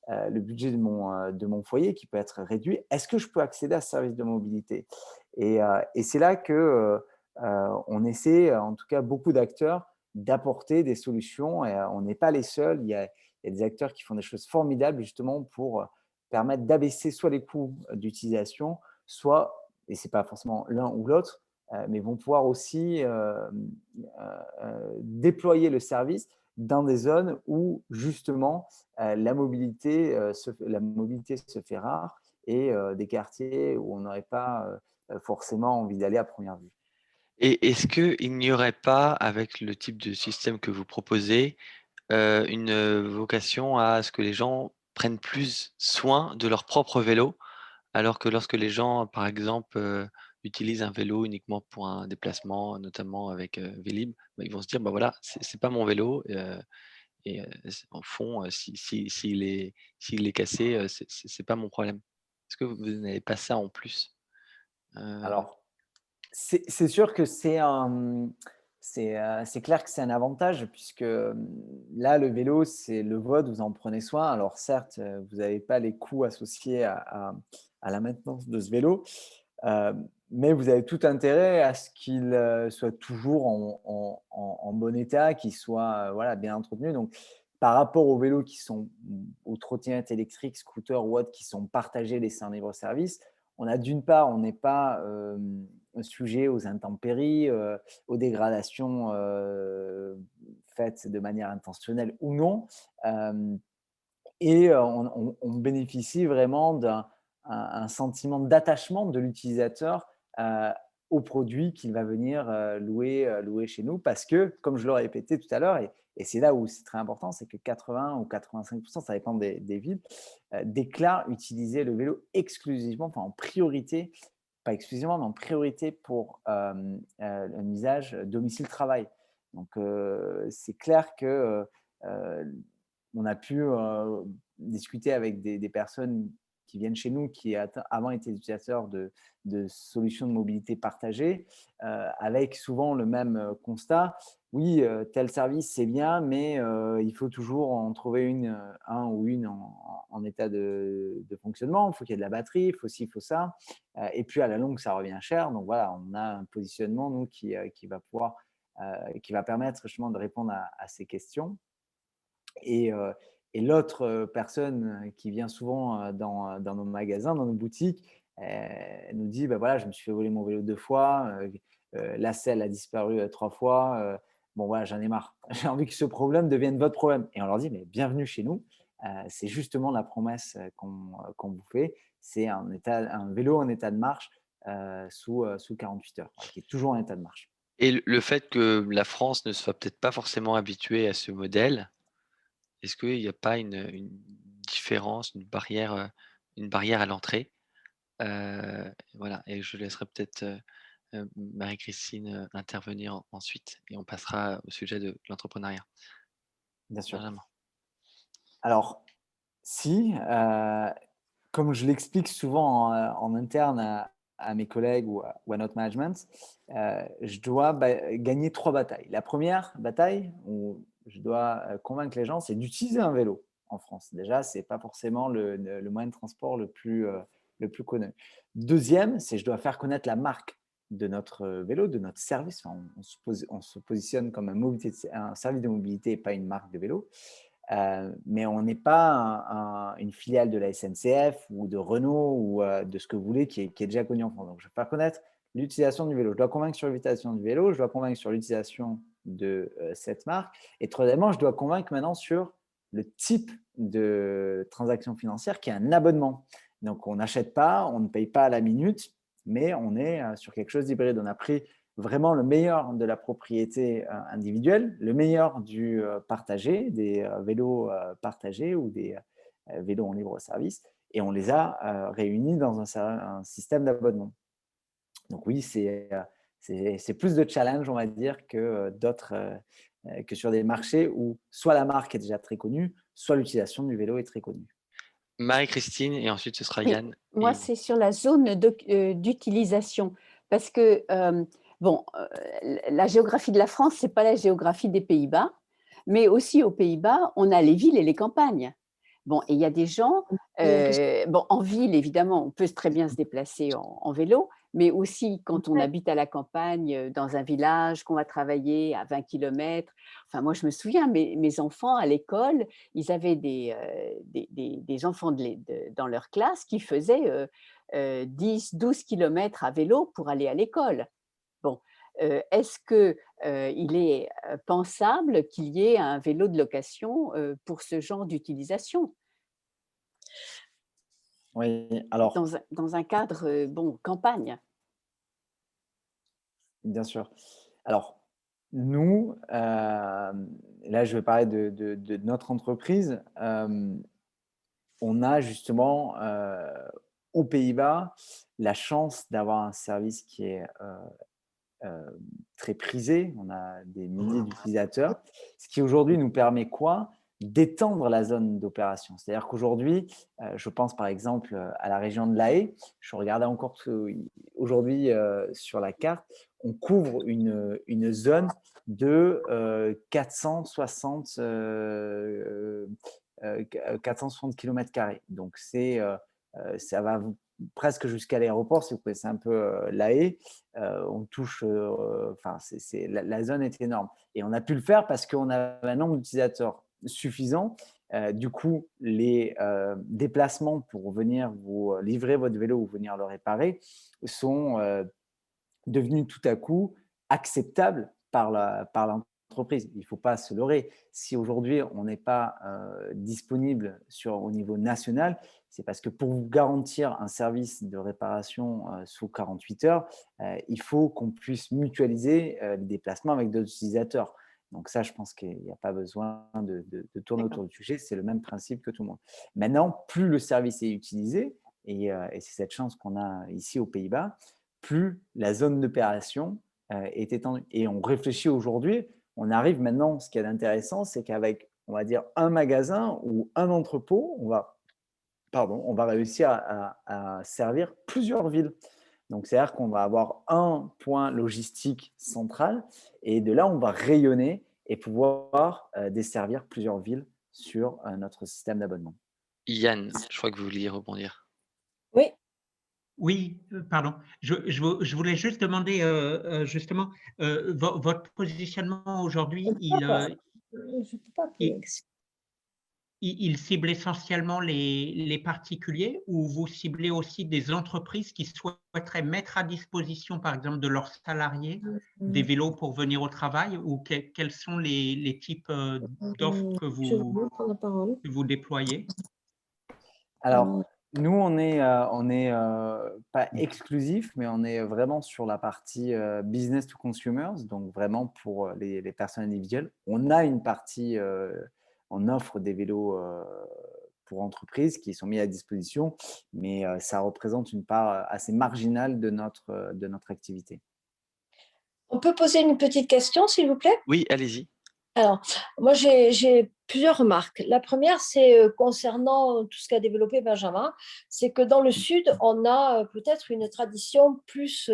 le budget de mon foyer qui peut être réduit, est-ce que je peux accéder à ce service de mobilité? Et c'est là qu'on essaie, en tout cas beaucoup d'acteurs, d'apporter des solutions. Et on n'est pas les seuls. Il y a des acteurs qui font des choses formidables justement pour permettre d'abaisser soit les coûts d'utilisation, soit, et ce n'est pas forcément l'un ou l'autre, mais vont pouvoir aussi déployer le service dans des zones où justement la mobilité se fait rare et des quartiers où on n'aurait pas forcément envie d'aller à première vue. Et est-ce qu'il n'y aurait pas, avec le type de système que vous proposez, une vocation à ce que les gens prennent plus soin de leur propre vélo, alors que lorsque les gens, par exemple, utilisent un vélo uniquement pour un déplacement, notamment avec Vélib, bah, ils vont se dire, bah voilà, c'est pas mon vélo, au fond, s'il est cassé, c'est pas mon problème. Est-ce que vous n'avez pas ça en plus? Alors, c'est sûr que c'est clair que c'est un avantage puisque là, le vélo, c'est le vôtre, vous en prenez soin. Alors certes, vous n'avez pas les coûts associés à la maintenance de ce vélo, euh, mais vous avez tout intérêt à ce qu'il soit toujours en bon état, qu'il soit voilà, bien entretenu. Donc, par rapport aux vélos qui sont aux trottinettes électriques, scooters ou autres qui sont partagés, laissés en libre service, on a d'une part, on n'est pas sujet aux intempéries, aux dégradations faites de manière intentionnelle ou non. Euh, et on bénéficie vraiment d'un sentiment d'attachement de l'utilisateur au produit qu'il va venir louer chez nous. Parce que, comme je l'ai répété tout à l'heure, et c'est là où c'est très important, c'est que 80 ou 85%, ça dépend des villes, déclarent utiliser le vélo exclusivement, enfin en priorité, pas exclusivement, mais en priorité pour un usage domicile-travail. Donc, c'est clair que on a pu discuter avec des personnes qui viennent chez nous, qui avant étaient utilisateurs de solutions de mobilité partagée, avec souvent le même constat. Oui, tel service, c'est bien, mais il faut toujours en trouver un ou une en état de fonctionnement. Il faut qu'il y ait de la batterie, il faut ci, il faut ça. Et puis, à la longue, ça revient cher. Donc, voilà, on a un positionnement, nous, qui va permettre justement de répondre à ces questions. Et l'autre personne qui vient souvent dans nos magasins, dans nos boutiques, nous dit bah voilà, je me suis fait voler mon vélo 2 fois, la selle a disparu 3 fois. Bon, voilà, j'en ai marre. J'ai envie que ce problème devienne votre problème. Et on leur dit mais bienvenue chez nous. C'est justement la promesse qu'on vous fait. C'est un vélo en état de marche sous 48 heures, qui est toujours en état de marche. Et le fait que la France ne soit peut-être pas forcément habituée à ce modèle, est-ce qu'il n'y a pas une différence, une barrière à l'entrée? Voilà, et je laisserai peut-être Marie-Christine intervenir ensuite et on passera au sujet de l'entrepreneuriat. Bien sûr. Benjamin. Alors, si, comme je l'explique souvent en interne à mes collègues ou à notre management, je dois gagner 3 batailles. La première bataille où je dois convaincre les gens, c'est d'utiliser un vélo en France. Déjà, ce n'est pas forcément le moyen de transport le plus connu. Deuxième, c'est je dois faire connaître la marque de notre vélo, de notre service. Enfin, on se positionne comme un service de mobilité et pas une marque de vélo. Mais on n'est pas une filiale de la SNCF ou de Renault ou de ce que vous voulez qui est déjà connu en France. Donc, je vais faire connaître l'utilisation du vélo. Je dois convaincre sur l'utilisation du vélo, je dois convaincre sur l'utilisation de cette marque. Et troisièmement, je dois convaincre maintenant sur le type de transaction financière qui est un abonnement. Donc, on n'achète pas, on ne paye pas à la minute, mais on est sur quelque chose d'hybride. On a pris vraiment le meilleur de la propriété individuelle, le meilleur du partagé, des vélos partagés ou des vélos en libre service, et on les a réunis dans un système d'abonnement. Donc oui, c'est plus de challenge, on va dire, que que sur des marchés où soit la marque est déjà très connue, soit l'utilisation du vélo est très connue. Marie-Christine et ensuite ce sera Oui, Yann. moi, c'est sur la zone d'utilisation. Parce que, bon, la géographie de la France, ce n'est pas la géographie des Pays-Bas, mais aussi aux Pays-Bas, on a les villes et les campagnes. Bon, et il y a des gens, bon, en ville, évidemment, on peut très bien se déplacer en vélo, mais aussi quand on habite à la campagne, dans un village, qu'on va travailler à 20 km. Enfin, moi, je me souviens, mes enfants à l'école, ils avaient des enfants dans leur classe qui faisaient 10, 12 km à vélo pour aller à l'école. Bon, est-ce qu'il est pensable qu'il y ait un vélo de location pour ce genre d'utilisation Oui, alors, dans un cadre, bon, campagne? bien sûr. Alors, nous, là, je vais parler de notre entreprise. On a justement aux Pays-Bas la chance d'avoir un service qui est très prisé, on a des milliers d'utilisateurs, ce qui aujourd'hui nous permet quoi? D'étendre la zone d'opération. C'est-à-dire qu'aujourd'hui, je pense par exemple à la région de La Haye, je regardais encore aujourd'hui sur la carte, on couvre une zone de 460 km². Donc, ça va presque jusqu'à l'aéroport, si vous connaissez un peu La Haye. On touche, enfin, la zone est énorme. Et on a pu le faire parce qu'on a un nombre d'utilisateurs suffisant. Du coup, les déplacements pour venir vous livrer votre vélo ou venir le réparer sont devenus tout à coup acceptables par l'entreprise. Il ne faut pas se leurrer. Si aujourd'hui, on n'est pas disponible au niveau national, c'est parce que pour vous garantir un service de réparation sous 48 heures, il faut qu'on puisse mutualiser les déplacements avec d'autres utilisateurs. Donc ça, je pense qu'il n'y a pas besoin de tourner autour du sujet. C'est le même principe que tout le monde. Maintenant, plus le service est utilisé, et c'est cette chance qu'on a ici aux Pays-Bas, plus la zone d'opération est étendue. Et on réfléchit aujourd'hui, on arrive maintenant, ce qui est intéressant, c'est qu'avec, on va dire, un magasin ou un entrepôt, on va réussir à servir plusieurs villes. Donc, c'est-à-dire qu'on va avoir un point logistique central et de là, on va rayonner et pouvoir desservir plusieurs villes sur notre système d'abonnement. Yann, je crois que vous vouliez rebondir. Oui. Oui, pardon. Je voulais juste demander justement votre positionnement aujourd'hui. Il cible essentiellement les particuliers ou vous ciblez aussi des entreprises qui souhaiteraient mettre à disposition, par exemple, de leurs salariés des vélos pour venir au travail ou quels sont les types d'offres que vous déployez? Alors, nous, on est pas exclusif, mais on est vraiment sur la partie business to consumers, donc vraiment pour les personnes individuelles. On a une partie, on offre des vélos pour entreprises qui sont mis à disposition, mais ça représente une part assez marginale de notre activité. On peut poser une petite question, s'il vous plaît? Oui, allez-y. Alors, moi, j'ai plusieurs remarques. La première, c'est concernant tout ce qu'a développé Benjamin, c'est que dans le Sud, on a peut-être une tradition plus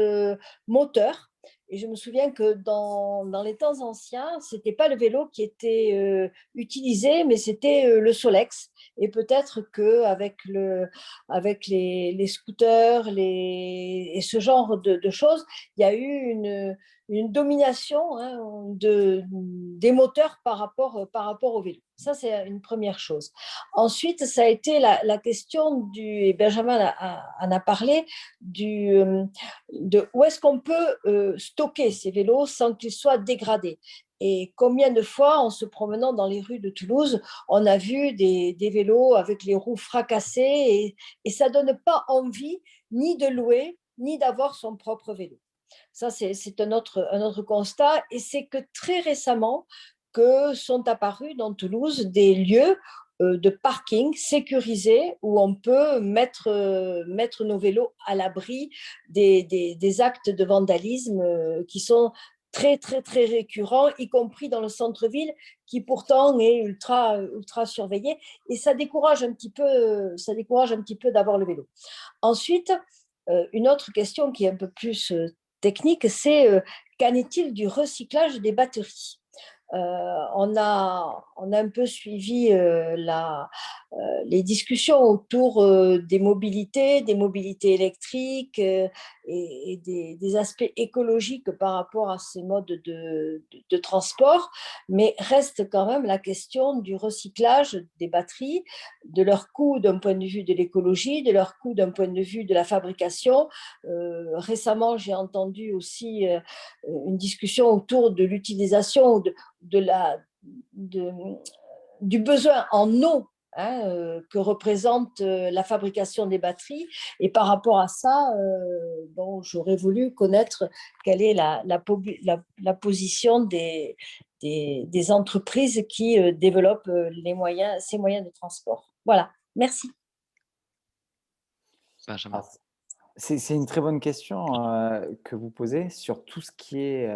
moteur. Et je me souviens que dans les temps anciens, ce n'était pas le vélo qui était utilisé, mais c'était le Solex. Et peut-être qu'avec les scooters et ce genre de choses, il y a eu une domination des moteurs par rapport au vélo. Ça, c'est une première chose. Ensuite, ça a été la question et Benjamin en a parlé, de où est-ce qu'on peut stocker ces vélos sans qu'ils soient dégradés. Et combien de fois, en se promenant dans les rues de Toulouse, on a vu des vélos avec les roues fracassées et ça ne donne pas envie ni de louer, ni d'avoir son propre vélo. Ça, c'est un autre constat. Et c'est que très récemment que sont apparus dans Toulouse des lieux de parking sécurisés où on peut mettre nos vélos à l'abri des actes de vandalisme qui sont très, très, très récurrents, y compris dans le centre-ville, qui pourtant est ultra surveillé. Et ça décourage un petit peu d'avoir le vélo. Ensuite, une autre question qui est un peu plus technique, c'est qu'en est-il du recyclage des batteries? On a un peu suivi les discussions autour des mobilités électriques et des aspects écologiques par rapport à ces modes de transport, mais reste quand même la question du recyclage des batteries, de leur coût d'un point de vue de l'écologie, de leur coût d'un point de vue de la fabrication. Récemment, j'ai entendu aussi une discussion autour de l'utilisation du besoin en eau que représente la fabrication des batteries. Et par rapport à ça, j'aurais voulu connaître quelle est la position des entreprises qui développent ces moyens de transport. Voilà, merci. Benjamin. C'est une très bonne question que vous posez sur tout ce qui est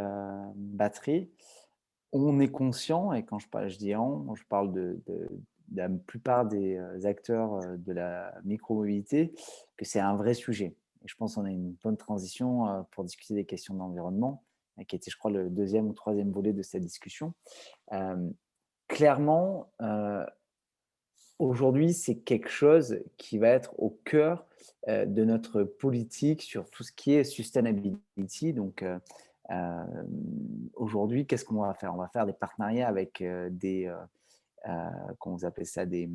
batterie. On est conscient, et quand je dis on, je parle de la plupart des acteurs de la micromobilité, que c'est un vrai sujet. Et je pense qu'on a une bonne transition pour discuter des questions d'environnement, qui était, je crois, le deuxième ou troisième volet de cette discussion. Clairement, aujourd'hui, c'est quelque chose qui va être au cœur de notre politique sur tout ce qui est sustainability. Donc, aujourd'hui, qu'est-ce qu'on va faire? On va faire des partenariats avec comment vous appelez ça, des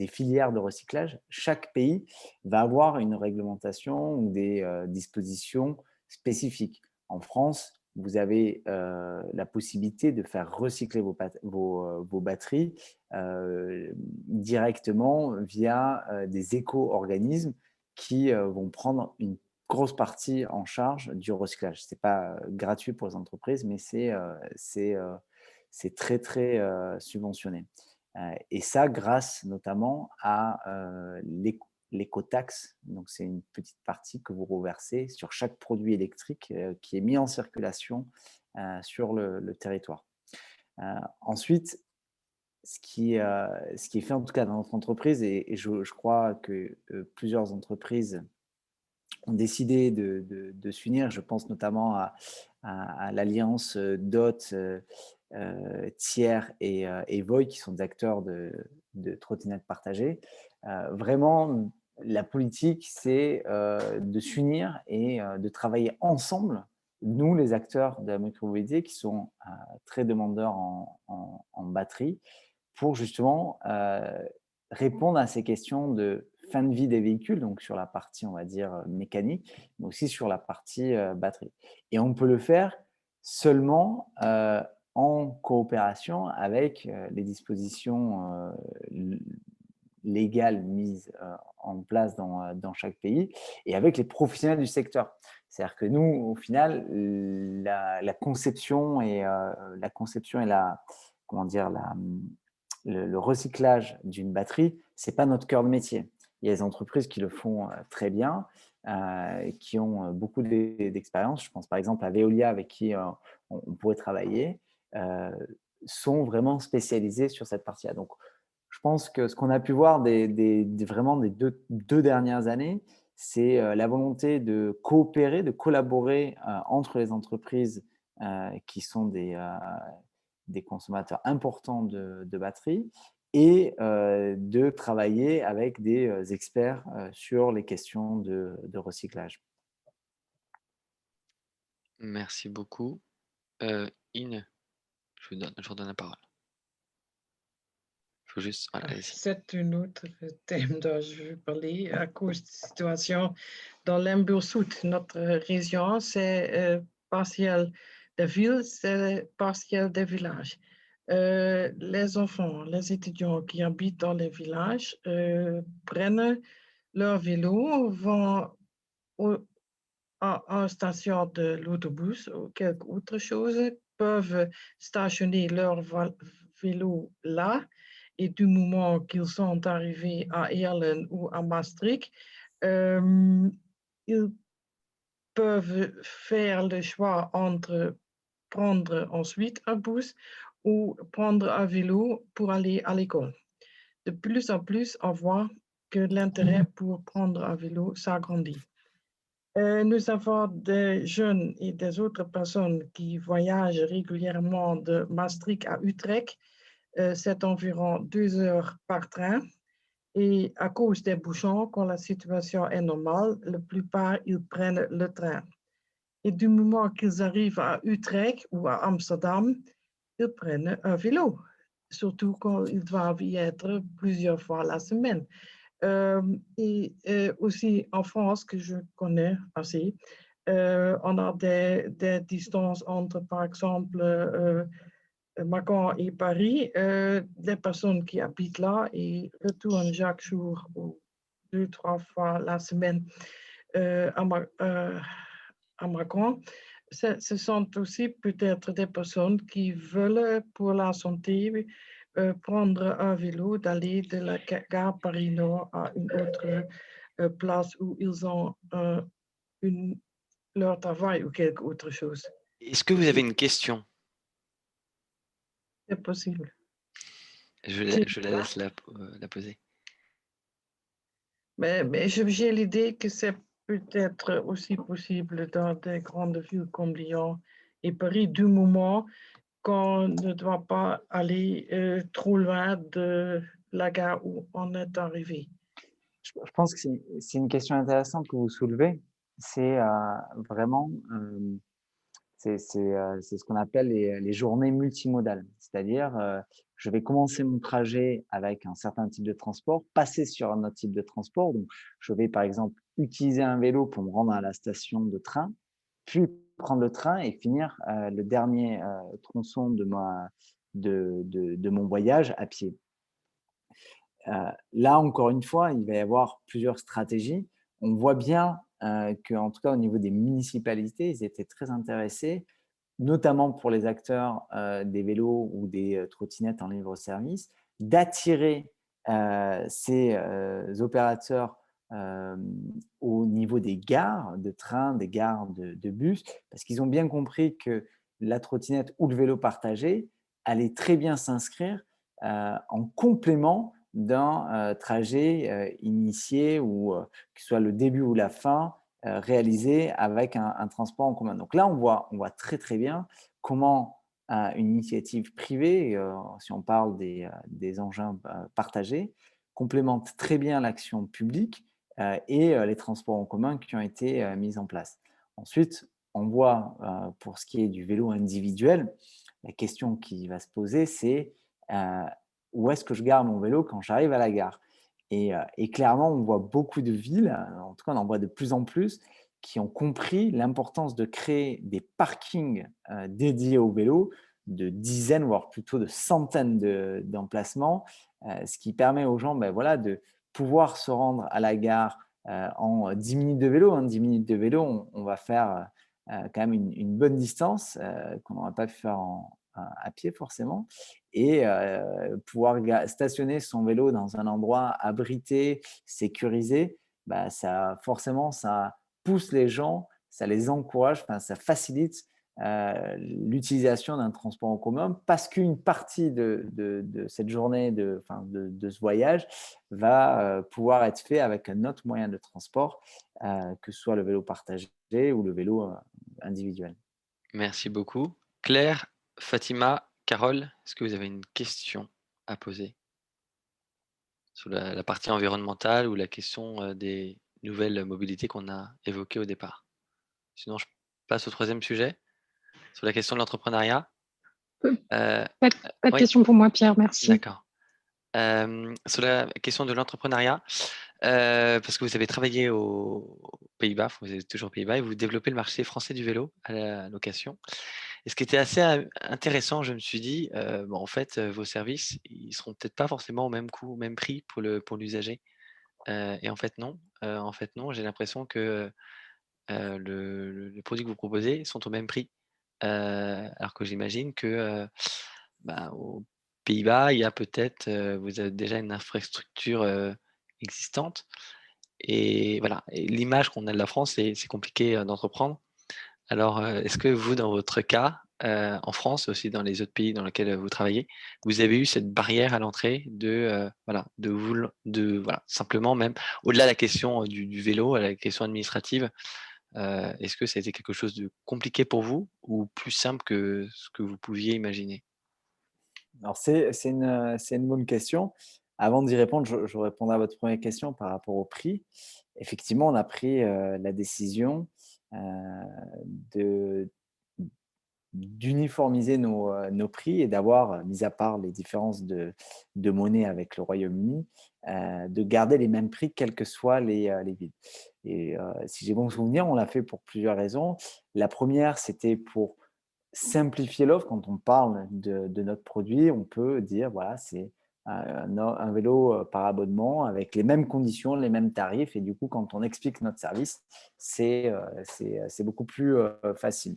filières de recyclage. Chaque pays va avoir une réglementation ou des dispositions spécifiques. En France, vous avez la possibilité de faire recycler vos batteries directement via des éco-organismes qui vont prendre une grosse partie en charge du recyclage. Ce n'est pas gratuit pour les entreprises, mais c'est très, très subventionné. Et ça, grâce notamment à l'écotaxe. Donc, c'est une petite partie que vous reversez sur chaque produit électrique qui est mis en circulation sur le territoire. Ensuite, ce qui est fait en tout cas dans notre entreprise, et je crois que plusieurs entreprises ont décidé de s'unir. Je pense notamment à l'alliance DOT, Thiers et Voy, qui sont des acteurs de trottinettes partagées. Vraiment, la politique, c'est de s'unir et de travailler ensemble, nous, les acteurs de la micromobilité, qui sont très demandeurs en batterie, pour justement répondre à ces questions de fin de vie des véhicules, donc sur la partie, on va dire, mécanique, mais aussi sur la partie batterie. Et on peut le faire seulement en coopération avec les dispositions légales mises en place dans chaque pays et avec les professionnels du secteur. C'est-à-dire que nous, au final, la conception et comment dire, le recyclage d'une batterie, ce n'est pas notre cœur de métier. Il y a des entreprises qui le font très bien, qui ont beaucoup d'expérience. Je pense par exemple à Veolia, avec qui on pourrait travailler, sont vraiment spécialisés sur cette partie-là. Donc, je pense que ce qu'on a pu voir vraiment des deux dernières années, c'est la volonté de coopérer, de collaborer entre les entreprises qui sont des consommateurs importants de batteries et de travailler avec des experts sur les questions de recyclage. Merci beaucoup. Ine, je vous donne la parole. Il faut juste... Voilà, allez-y. C'est un autre thème dont je veux parler à cause de la situation dans l'Limbourg-Sud. Notre région, c'est partiel des villes, c'est partiel des villages. Les enfants, les étudiants qui habitent dans les villages prennent leur vélo, vont à une station de l'autobus ou quelque autre chose, peuvent stationner leur vélo là. Et du moment qu'ils sont arrivés à Erlen ou à Maastricht, ils peuvent faire le choix entre prendre ensuite un bus ou prendre un vélo pour aller à l'école. De plus en plus, on voit que l'intérêt pour prendre un vélo s'agrandit. Nous avons des jeunes et des autres personnes qui voyagent régulièrement de Maastricht à Utrecht. C'est environ 2 heures par train. Et à cause des bouchons, quand la situation est normale, la plupart, ils prennent le train. Et du moment qu'ils arrivent à Utrecht ou à Amsterdam, ils prennent un vélo, surtout quand ils doivent y être plusieurs fois la semaine. Et aussi en France, que je connais assez, on a des distances entre, par exemple, Macon et Paris. Les personnes qui habitent là et retournent chaque jour ou 2-3 fois la semaine à Macon. Ce sont aussi peut-être des personnes qui veulent, pour la santé, prendre un vélo, d'aller de la gare Paris-Nord à une autre place où ils ont un leur travail ou quelque autre chose. Est-ce que vous avez une question? C'est possible. Je la laisse la poser. Mais j'ai l'idée que c'est peut-être aussi possible dans des grandes villes comme Lyon et Paris, du moment qu'on ne doit pas aller trop loin de la gare où on est arrivé. Je pense que c'est une question intéressante que vous soulevez. C'est vraiment, c'est ce qu'on appelle les journées multimodales. C'est-à-dire, je vais commencer mon trajet avec un certain type de transport, passer sur un autre type de transport. Donc, je vais par exemple utiliser un vélo pour me rendre à la station de train, puis prendre le train et finir le dernier tronçon de mon voyage à pied. Là, encore une fois, il va y avoir plusieurs stratégies. On voit bien qu'en tout cas, au niveau des municipalités, ils étaient très intéressés, notamment pour les acteurs des vélos ou des trottinettes en libre-service, d'attirer ces opérateurs au niveau des gares de train, des gares de bus, parce qu'ils ont bien compris que la trottinette ou le vélo partagé allait très bien s'inscrire en complément d'un trajet initié ou que ce soit le début ou la fin réalisé avec un transport en commun. Donc là, on voit très très bien comment une initiative privée, si on parle des engins partagés, complémente très bien l'action publique et les transports en commun qui ont été mis en place. Ensuite, on voit pour ce qui est du vélo individuel, la question qui va se poser, c'est où est-ce que je garde mon vélo quand j'arrive à la gare? Et clairement, on voit beaucoup de villes, en tout cas on en voit de plus en plus, qui ont compris l'importance de créer des parkings dédiés au vélo, de dizaines, voire plutôt de centaines d'emplacements, ce qui permet aux gens voilà, de pouvoir se rendre à la gare en 10 minutes de vélo. En 10 minutes de vélo, on va faire quand même une bonne distance qu'on n'aurait pas pu faire à pied forcément, et pouvoir stationner son vélo dans un endroit abrité, sécurisé, bah, forcément, ça pousse les gens, ça les encourage, ça facilite l'utilisation d'un transport en commun, parce qu'une partie de cette journée, de ce voyage, va pouvoir être fait avec un autre moyen de transport, que ce soit le vélo partagé ou le vélo individuel. Merci beaucoup. Claire, Fatima, Carole, est-ce que vous avez une question à poser sur la partie environnementale ou la question des nouvelles mobilités qu'on a évoquées au départ? Sinon, je passe au troisième sujet, sur la question de l'entrepreneuriat. Pas de Oui, question pour moi, Pierre, merci. d'accord. Sur la question de l'entrepreneuriat, parce que vous avez travaillé aux Pays-Bas, vous êtes toujours aux Pays-Bas et vous développez le marché français du vélo à la location. Et ce qui était assez intéressant, je me suis dit, bon, en fait, vos services, ils seront peut-être pas forcément au même coût, au même prix pour l'usager. Et en fait, non. J'ai l'impression que les produits que vous proposez sont au même prix. Alors que j'imagine que aux Pays-Bas, il y a peut-être, vous avez déjà une infrastructure existante. Et voilà, et l'image qu'on a de la France, c'est compliqué d'entreprendre. Alors, est-ce que vous, dans votre cas, en France, aussi dans les autres pays dans lesquels vous travaillez, vous avez eu cette barrière à l'entrée voilà, simplement même au-delà de la question du vélo, à la question administrative, est-ce que ça a été quelque chose de compliqué pour vous ou plus simple que ce que vous pouviez imaginer? Alors, c'est une bonne question. Avant d'y répondre, je répondrai à votre première question par rapport au prix. Effectivement, on a pris la décision euh, de d'uniformiser nos prix et d'avoir, mis à part les différences de monnaie avec le Royaume-Uni, de garder les mêmes prix quelles que soient les villes. Et si j'ai bon souvenir, on l'a fait pour plusieurs raisons. La première, c'était pour simplifier l'offre. Quand on parle de notre produit, on peut dire, voilà, c'est un vélo par abonnement avec les mêmes conditions, les mêmes tarifs. Et du coup, quand on explique notre service, c'est beaucoup plus facile.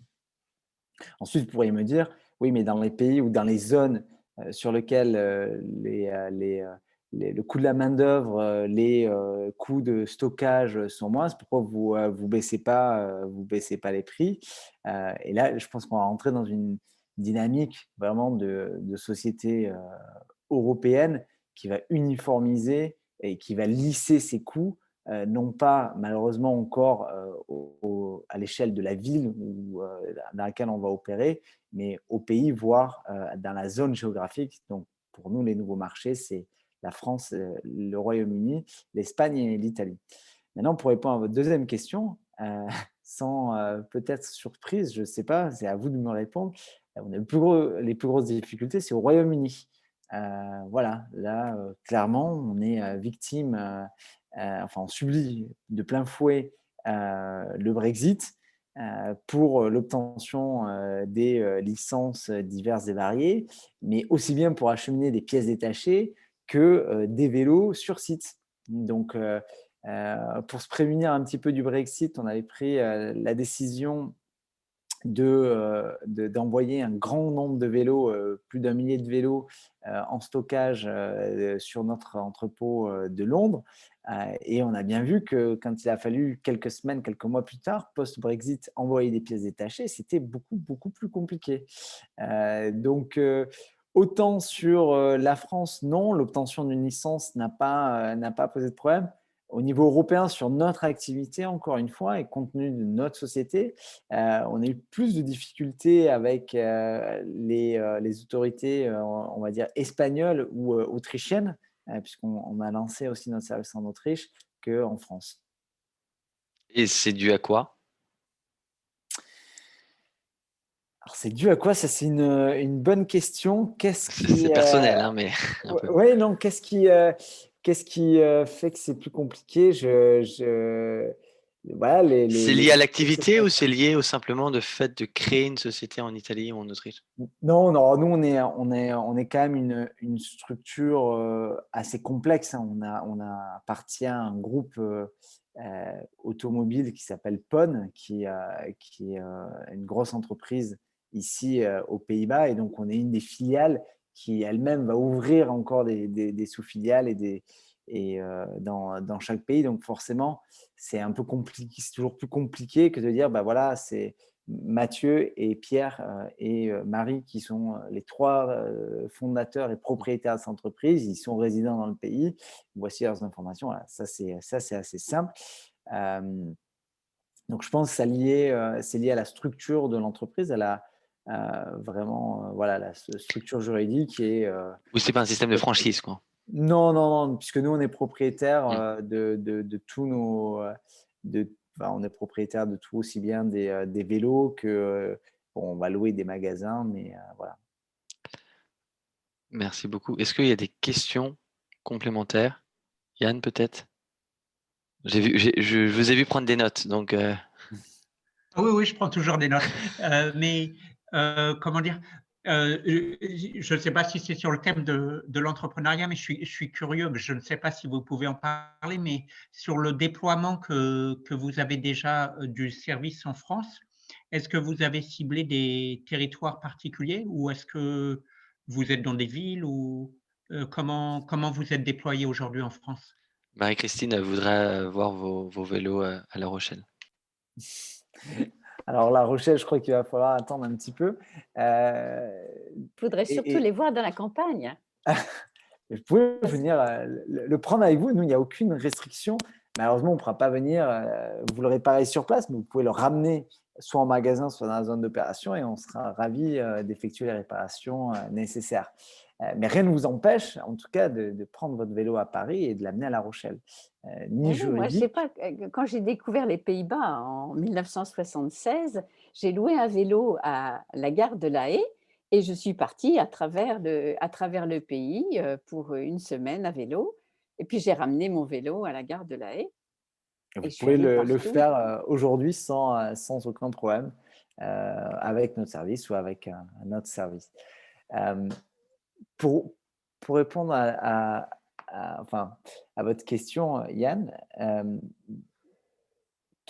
Ensuite, vous pourriez me dire, oui, mais dans les pays ou dans les zones sur lesquelles le coût de la main-d'œuvre, les coûts de stockage sont moins. C'est pourquoi vous baissez pas les prix. Et là, je pense qu'on va rentrer dans une dynamique vraiment de société européenne qui va uniformiser et qui va lisser ses coûts, non pas malheureusement encore à l'échelle de la ville dans laquelle on va opérer, mais au pays, voire dans la zone géographique. Donc, pour nous, les nouveaux marchés, c'est la France, le Royaume-Uni, l'Espagne et l'Italie. Maintenant, pour répondre à votre deuxième question, sans peut-être surprise, je ne sais pas, c'est à vous de me répondre. On a les plus grosses difficultés, c'est au Royaume-Uni. Voilà, là, clairement, on est victime, enfin, on subit de plein fouet le Brexit pour l'obtention des licences diverses et variées, mais aussi bien pour acheminer des pièces détachées que des vélos sur site. Donc, pour se prémunir un petit peu du Brexit, on avait pris la décision d'envoyer un grand nombre de vélos, plus d'1 millier de vélos en stockage sur notre entrepôt de Londres. Et on a bien vu que quand il a fallu quelques semaines, quelques mois plus tard, post-Brexit, envoyer des pièces détachées, c'était beaucoup, beaucoup plus compliqué. Donc, autant sur la France, non, l'obtention d'une licence n'a pas posé de problème. Au niveau européen, sur notre activité, encore une fois, et compte tenu de notre société, on a eu plus de difficultés avec les autorités, on va dire, espagnoles ou autrichiennes, puisqu'on a lancé aussi notre service en Autriche, qu'en France. Et c'est dû à quoi? Alors, c'est dû à quoi? Ça, c'est une bonne question. C'est personnel, hein, mais un peu. Oui, non, qu'est-ce qui fait que c'est plus compliqué? Voilà, C'est lié à l'activité ou c'est lié au simplement de fait de créer une société en Italie ou en Autriche? Non, non, nous, on est quand même une structure assez complexe, hein. On appartient à un groupe automobile qui s'appelle PON, qui est une grosse entreprise ici aux Pays-Bas. Et donc, on est une des filiales qui elle-même va ouvrir encore des sous-filiales dans chaque pays. Donc, forcément, c'est un peu compliqué. C'est toujours plus compliqué que de dire, bah voilà, c'est Mathieu et Pierre et Marie, qui sont les 3 fondateurs et propriétaires de cette entreprise. Ils sont résidents dans le pays. Voici leurs informations. Voilà, ça, c'est assez simple. Donc, je pense que c'est lié à la structure de l'entreprise, à la vraiment voilà, la structure juridique. Ou c'est pas un système de franchise, quoi? Non, non, non, puisque nous, on est propriétaire de tous nos… Enfin, on est propriétaire de tout, aussi bien des vélos que bon, on va louer des magasins, mais voilà. Merci beaucoup. Est-ce qu'il y a des questions complémentaires? Yann, peut-être? Je vous ai vu prendre des notes, donc Oui, oui, je prends toujours des notes. Mais comment dire, je ne sais pas si c'est sur le thème de l'entrepreneuriat, mais je suis curieux, mais je ne sais pas si vous pouvez en parler, mais sur le déploiement que vous avez déjà du service en France, est-ce que vous avez ciblé des territoires particuliers ou est-ce que vous êtes dans des villes ou comment vous êtes déployé aujourd'hui en France? Marie-Christine voudra voir vos vélos à La Rochelle. Alors, La Rochelle, je crois qu'il va falloir attendre un petit peu. Il faudrait surtout les voir dans la campagne. Vous pouvez venir le prendre avec vous. Nous, il n'y a aucune restriction. Malheureusement, on ne pourra pas venir vous le réparer sur place, mais vous pouvez le ramener soit en magasin, soit dans la zone d'opération, et on sera ravis d'effectuer les réparations nécessaires. Mais rien ne vous empêche, en tout cas, de prendre votre vélo à Paris et de l'amener à La Rochelle. Ni Non, moi, je sais juridique. pas, quand j'ai découvert les Pays-Bas en 1976, j'ai loué un vélo à la gare de La Haye et je suis partie à travers le pays pour une semaine à vélo. Et puis j'ai ramené mon vélo à la gare de La Haye Vous et je suis pouvez allée le partout. faire aujourd'hui sans aucun problème avec notre service ou avec un autre service. Pour répondre à votre question, Yann,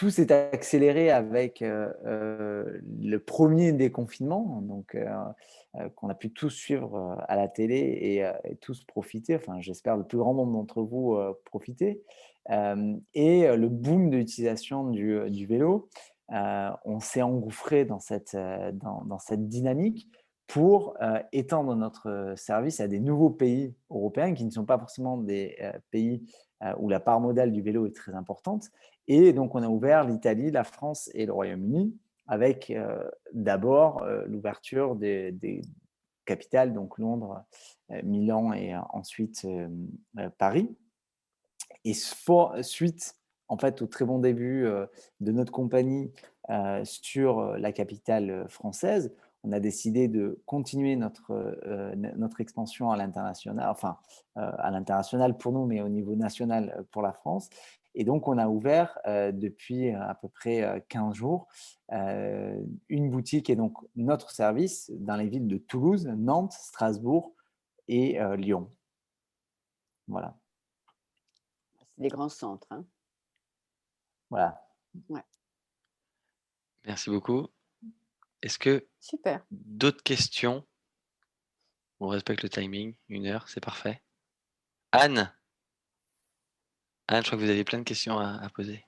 tout s'est accéléré avec le premier déconfinement, donc qu'on a pu tous suivre à la télé et tous profiter. Enfin, j'espère le plus grand nombre d'entre vous profiter. Et le boom de l'utilisation du vélo, on s'est engouffré dans cette dynamique pour étendre notre service à des nouveaux pays européens qui ne sont pas forcément des pays où la part modale du vélo est très importante. Et donc, on a ouvert l'Italie, la France et le Royaume-Uni avec d'abord l'ouverture des capitales, donc Londres, Milan et ensuite Paris. Et suite, en fait, au très bon début de notre compagnie sur la capitale française, on a décidé de continuer notre expansion à l'international, enfin à l'international pour nous, mais au niveau national pour la France. Et donc, on a ouvert depuis à peu près 15 jours une boutique et donc notre service dans les villes de Toulouse, Nantes, Strasbourg et Lyon. Voilà. C'est des grands centres. Hein. Voilà. Ouais. Merci beaucoup. Est-ce que Super. d'autres questions? On respecte le timing, 1 heure, c'est parfait. Anne, je crois que vous avez plein de questions à poser.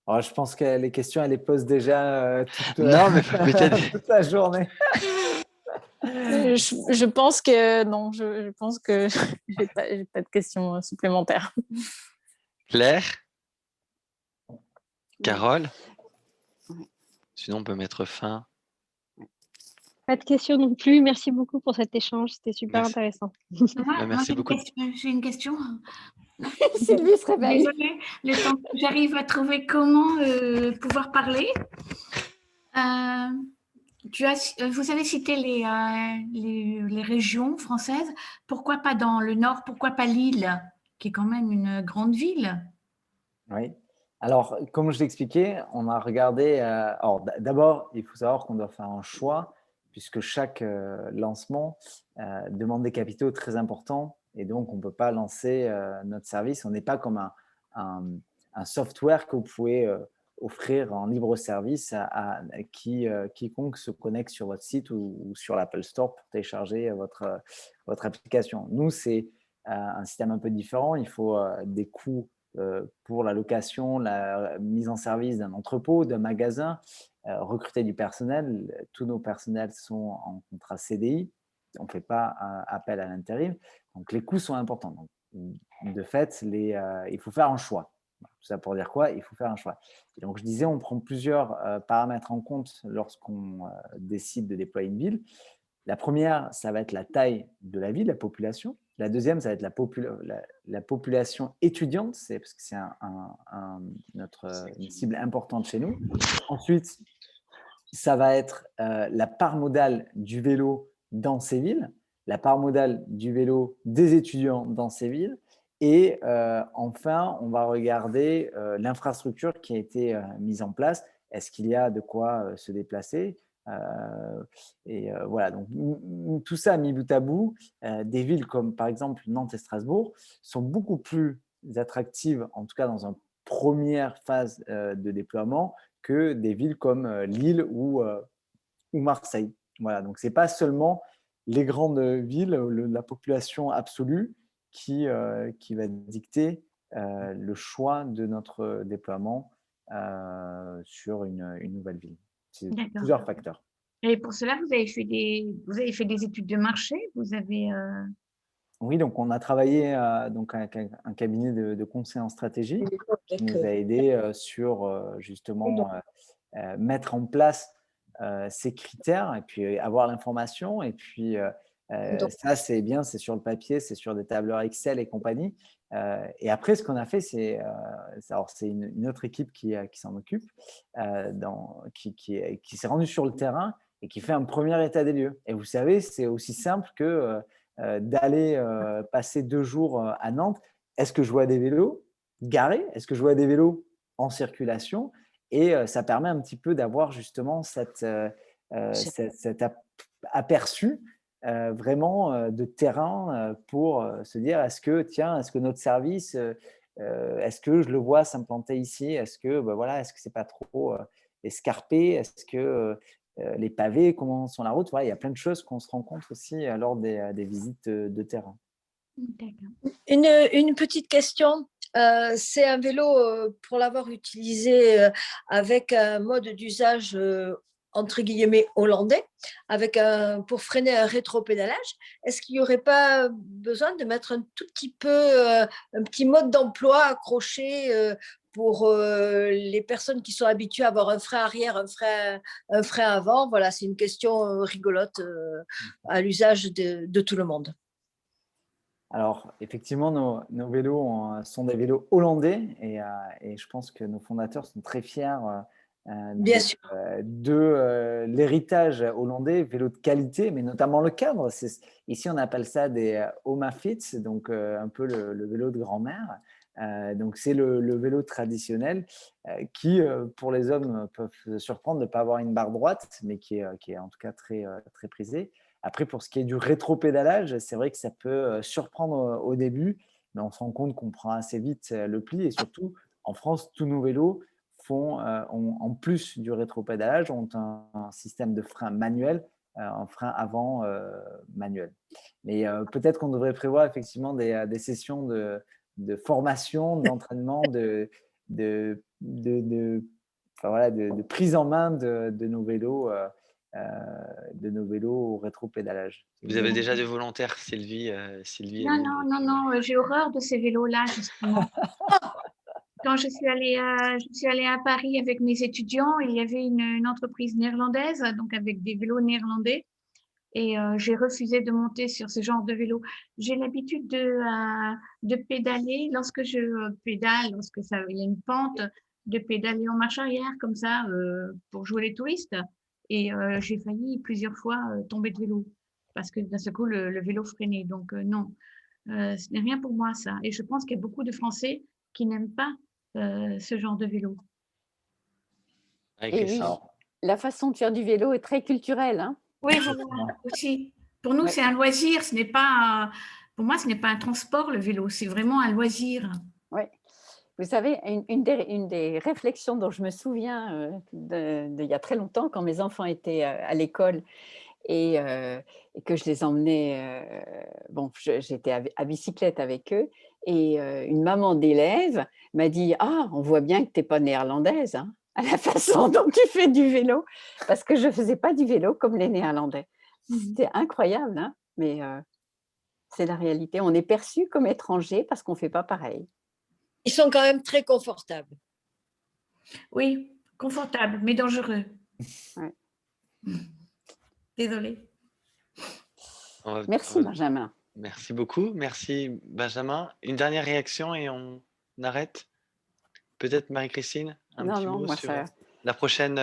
Alors, je pense que les questions, elle les pose déjà Non, mais peut-être. toute la journée. Je pense que non, je pense que j'ai pas de questions supplémentaires. Claire? Carole? Sinon, on peut mettre fin. Pas de questions non plus. Merci beaucoup pour cet échange. C'était super Merci. intéressant. Merci beaucoup. J'ai une question. Sylvie se réveille. Désolée, le temps que j'arrive à trouver comment pouvoir parler. Vous avez cité les régions françaises. Pourquoi pas dans le nord? Pourquoi pas Lille, qui est quand même une grande ville? Oui. Alors, comme je l'expliquais, on a regardé. Alors, d'abord, il faut savoir qu'on doit faire un choix, puisque chaque lancement demande des capitaux très importants. Et donc, on ne peut pas lancer notre service. On n'est pas comme un software que vous pouvez offrir en libre service à quiconque se connecte sur votre site ou sur l'Apple Store pour télécharger votre application. Nous, c'est un système un peu différent. Il faut des coûts pour la location, la mise en service d'un entrepôt, d'un magasin, recruter du personnel. Tous nos personnels sont en contrat CDI. On ne fait pas appel à l'intérim. Donc, les coûts sont importants. Donc, de fait, il faut faire un choix. Tout ça pour dire quoi? Il faut faire un choix. Et donc, je disais, on prend plusieurs paramètres en compte lorsqu'on décide de déployer une ville. La première, ça va être la taille de la ville, la population. La deuxième, ça va être la population étudiante, parce que c'est une cible importante chez nous. Ensuite, ça va être la part modale du vélo dans ces villes, la part modale du vélo des étudiants dans ces villes. Et enfin, on va regarder l'infrastructure qui a été mise en place. Est-ce qu'il y a de quoi se déplacer? Voilà, donc tout ça mis bout à bout, des villes comme par exemple Nantes et Strasbourg sont beaucoup plus attractives, en tout cas dans une première phase de déploiement, que des villes comme Lille ou Marseille. Voilà, donc c'est pas seulement les grandes villes, la population absolue qui va dicter le choix de notre déploiement sur une nouvelle ville. C'est plusieurs facteurs. Et pour cela, vous avez fait des études de marché? Vous avez Oui, donc on a travaillé donc avec un cabinet de conseil en stratégie qui nous a aidés sur justement mettre en place ces critères et puis avoir l'information. Et puis ça, c'est bien, c'est sur le papier, c'est sur des tableurs Excel et compagnie. Et après, ce qu'on a fait, c'est une autre équipe qui s'en occupe, qui s'est rendue sur le terrain et qui fait un premier état des lieux. Et vous savez, c'est aussi simple que d'aller passer 2 jours à Nantes. Est-ce que je vois des vélos garés? Est-ce que je vois des vélos en circulation? Et ça permet un petit peu d'avoir justement cet aperçu vraiment de terrain pour se dire est-ce que notre service est-ce que je le vois s'implanter ici? Est-ce que est-ce que c'est pas trop escarpé? Est-ce que les pavés, comment sont la route? Voilà, il y a plein de choses qu'on se rend compte aussi lors des visites de terrain. D'accord. Une petite question. C'est un vélo, pour l'avoir utilisé avec un mode d'usage entre guillemets hollandais, pour freiner un rétropédalage. Est-ce qu'il n'y aurait pas besoin de mettre un tout petit peu, un petit mode d'emploi accroché pour les personnes qui sont habituées à avoir un frein arrière, un frein avant? Voilà, c'est une question rigolote à l'usage de tout le monde. Alors, effectivement, nos vélos sont des vélos hollandais et je pense que nos fondateurs sont très fiers Bien sûr. de l'héritage hollandais, vélo de qualité, mais notamment le cadre. Ici, on appelle ça des Homafits, donc un peu le vélo de grand-mère. Donc, c'est le vélo traditionnel qui, pour les hommes, peuvent surprendre de ne pas avoir une barre droite, mais qui est en tout cas très, très prisé. Après, pour ce qui est du rétropédalage, c'est vrai que ça peut surprendre au début, mais on se rend compte qu'on prend assez vite le pli. Et surtout, en France, tous nos vélos en plus du rétropédalage, ont un système de frein manuel, un frein avant manuel. Mais peut-être qu'on devrait prévoir effectivement des sessions de formation, d'entraînement, de prise en main de nos vélos. Au rétro-pédalage. Vous avez déjà des volontaires, Sylvie, Non, Émilie. non, non, non, j'ai horreur de ces vélos-là, justement. Quand je suis allée à Paris avec mes étudiants, il y avait une entreprise néerlandaise, donc avec des vélos néerlandais, et j'ai refusé de monter sur ce genre de vélo. J'ai l'habitude de pédaler lorsque je pédale, il y a une pente, de pédaler en marche arrière comme ça pour jouer les touristes. Et j'ai failli plusieurs fois tomber de vélo parce que d'un seul coup le vélo freinait. Donc non, ce n'est rien pour moi ça. Et je pense qu'il y a beaucoup de Français qui n'aiment pas ce genre de vélo. Et oui, la façon de faire du vélo est très culturelle. Hein. Oui, voilà, aussi. Pour nous, c'est un loisir. Pour moi, ce n'est pas un transport, le vélo. C'est vraiment un loisir. Oui. Vous savez, une des réflexions dont je me souviens il y a très longtemps, quand mes enfants étaient à l'école et que je les emmenais, j'étais à bicyclette avec eux, et une maman d'élève m'a dit « Ah, on voit bien que tu n'es pas néerlandaise, hein, à la façon dont tu fais du vélo », parce que je ne faisais pas du vélo comme les Néerlandais. C'était incroyable, hein, mais c'est la réalité. On est perçu comme étranger parce qu'on ne fait pas pareil. Ils sont quand même très confortables. Oui, confortables, mais dangereux. Ouais. Désolée. Merci, Benjamin. Merci beaucoup. Merci, Benjamin. Une dernière réaction et on arrête. Peut-être Marie-Christine, un petit mot sur la prochaine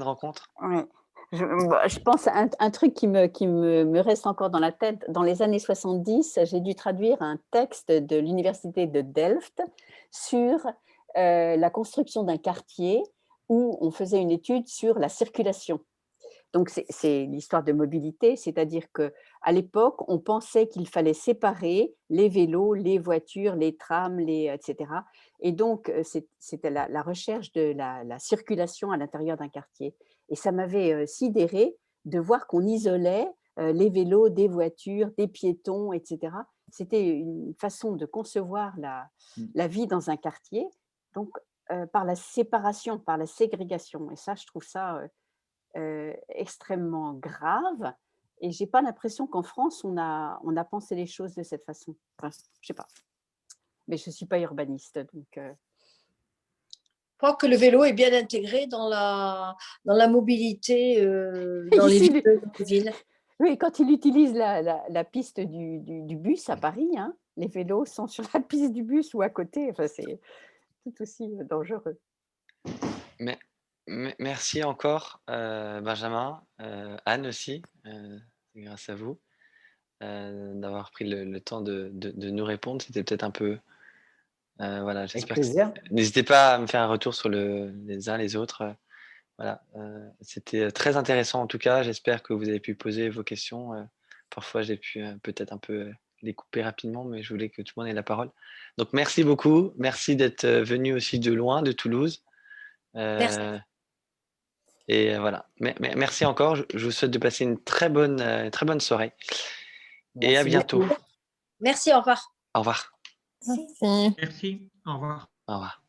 rencontre. Ouais. Je pense à un truc qui me reste encore dans la tête. Dans les années 70, j'ai dû traduire un texte de l'université de Delft sur la construction d'un quartier où on faisait une étude sur la circulation. Donc, c'est l'histoire de mobilité, c'est-à-dire qu'à l'époque, on pensait qu'il fallait séparer les vélos, les voitures, les trams, etc. Et donc, c'était la recherche de la circulation à l'intérieur d'un quartier. Et ça m'avait sidéré de voir qu'on isolait les vélos des voitures, des piétons, etc. C'était une façon de concevoir la vie dans un quartier, donc par la séparation, par la ségrégation. Et ça, je trouve ça extrêmement grave. Et je n'ai pas l'impression qu'en France, on a pensé les choses de cette façon. Enfin, je ne sais pas. Mais je ne suis pas urbaniste, donc... Je crois que le vélo est bien intégré dans la mobilité dans les villes. Oui, quand il utilise la piste du bus à Paris, hein, les vélos sont sur la piste du bus ou à côté. Enfin, c'est tout aussi dangereux. Mais merci encore, Benjamin, Anne aussi, grâce à vous, d'avoir pris le temps de nous répondre. C'était peut-être un peu... voilà, j'espère que... N'hésitez pas à me faire un retour sur les uns les autres. Voilà, c'était très intéressant en tout cas. J'espère que vous avez pu poser vos questions. Parfois, j'ai pu peut-être un peu les couper rapidement, mais je voulais que tout le monde ait la parole. Donc, merci beaucoup. Merci d'être venu aussi de loin, de Toulouse. Merci. Et voilà. Merci encore. Je vous souhaite de passer une très bonne soirée. Et à Merci bientôt. beaucoup. Merci, au revoir. Au revoir. Merci. Merci. Au revoir. Au revoir.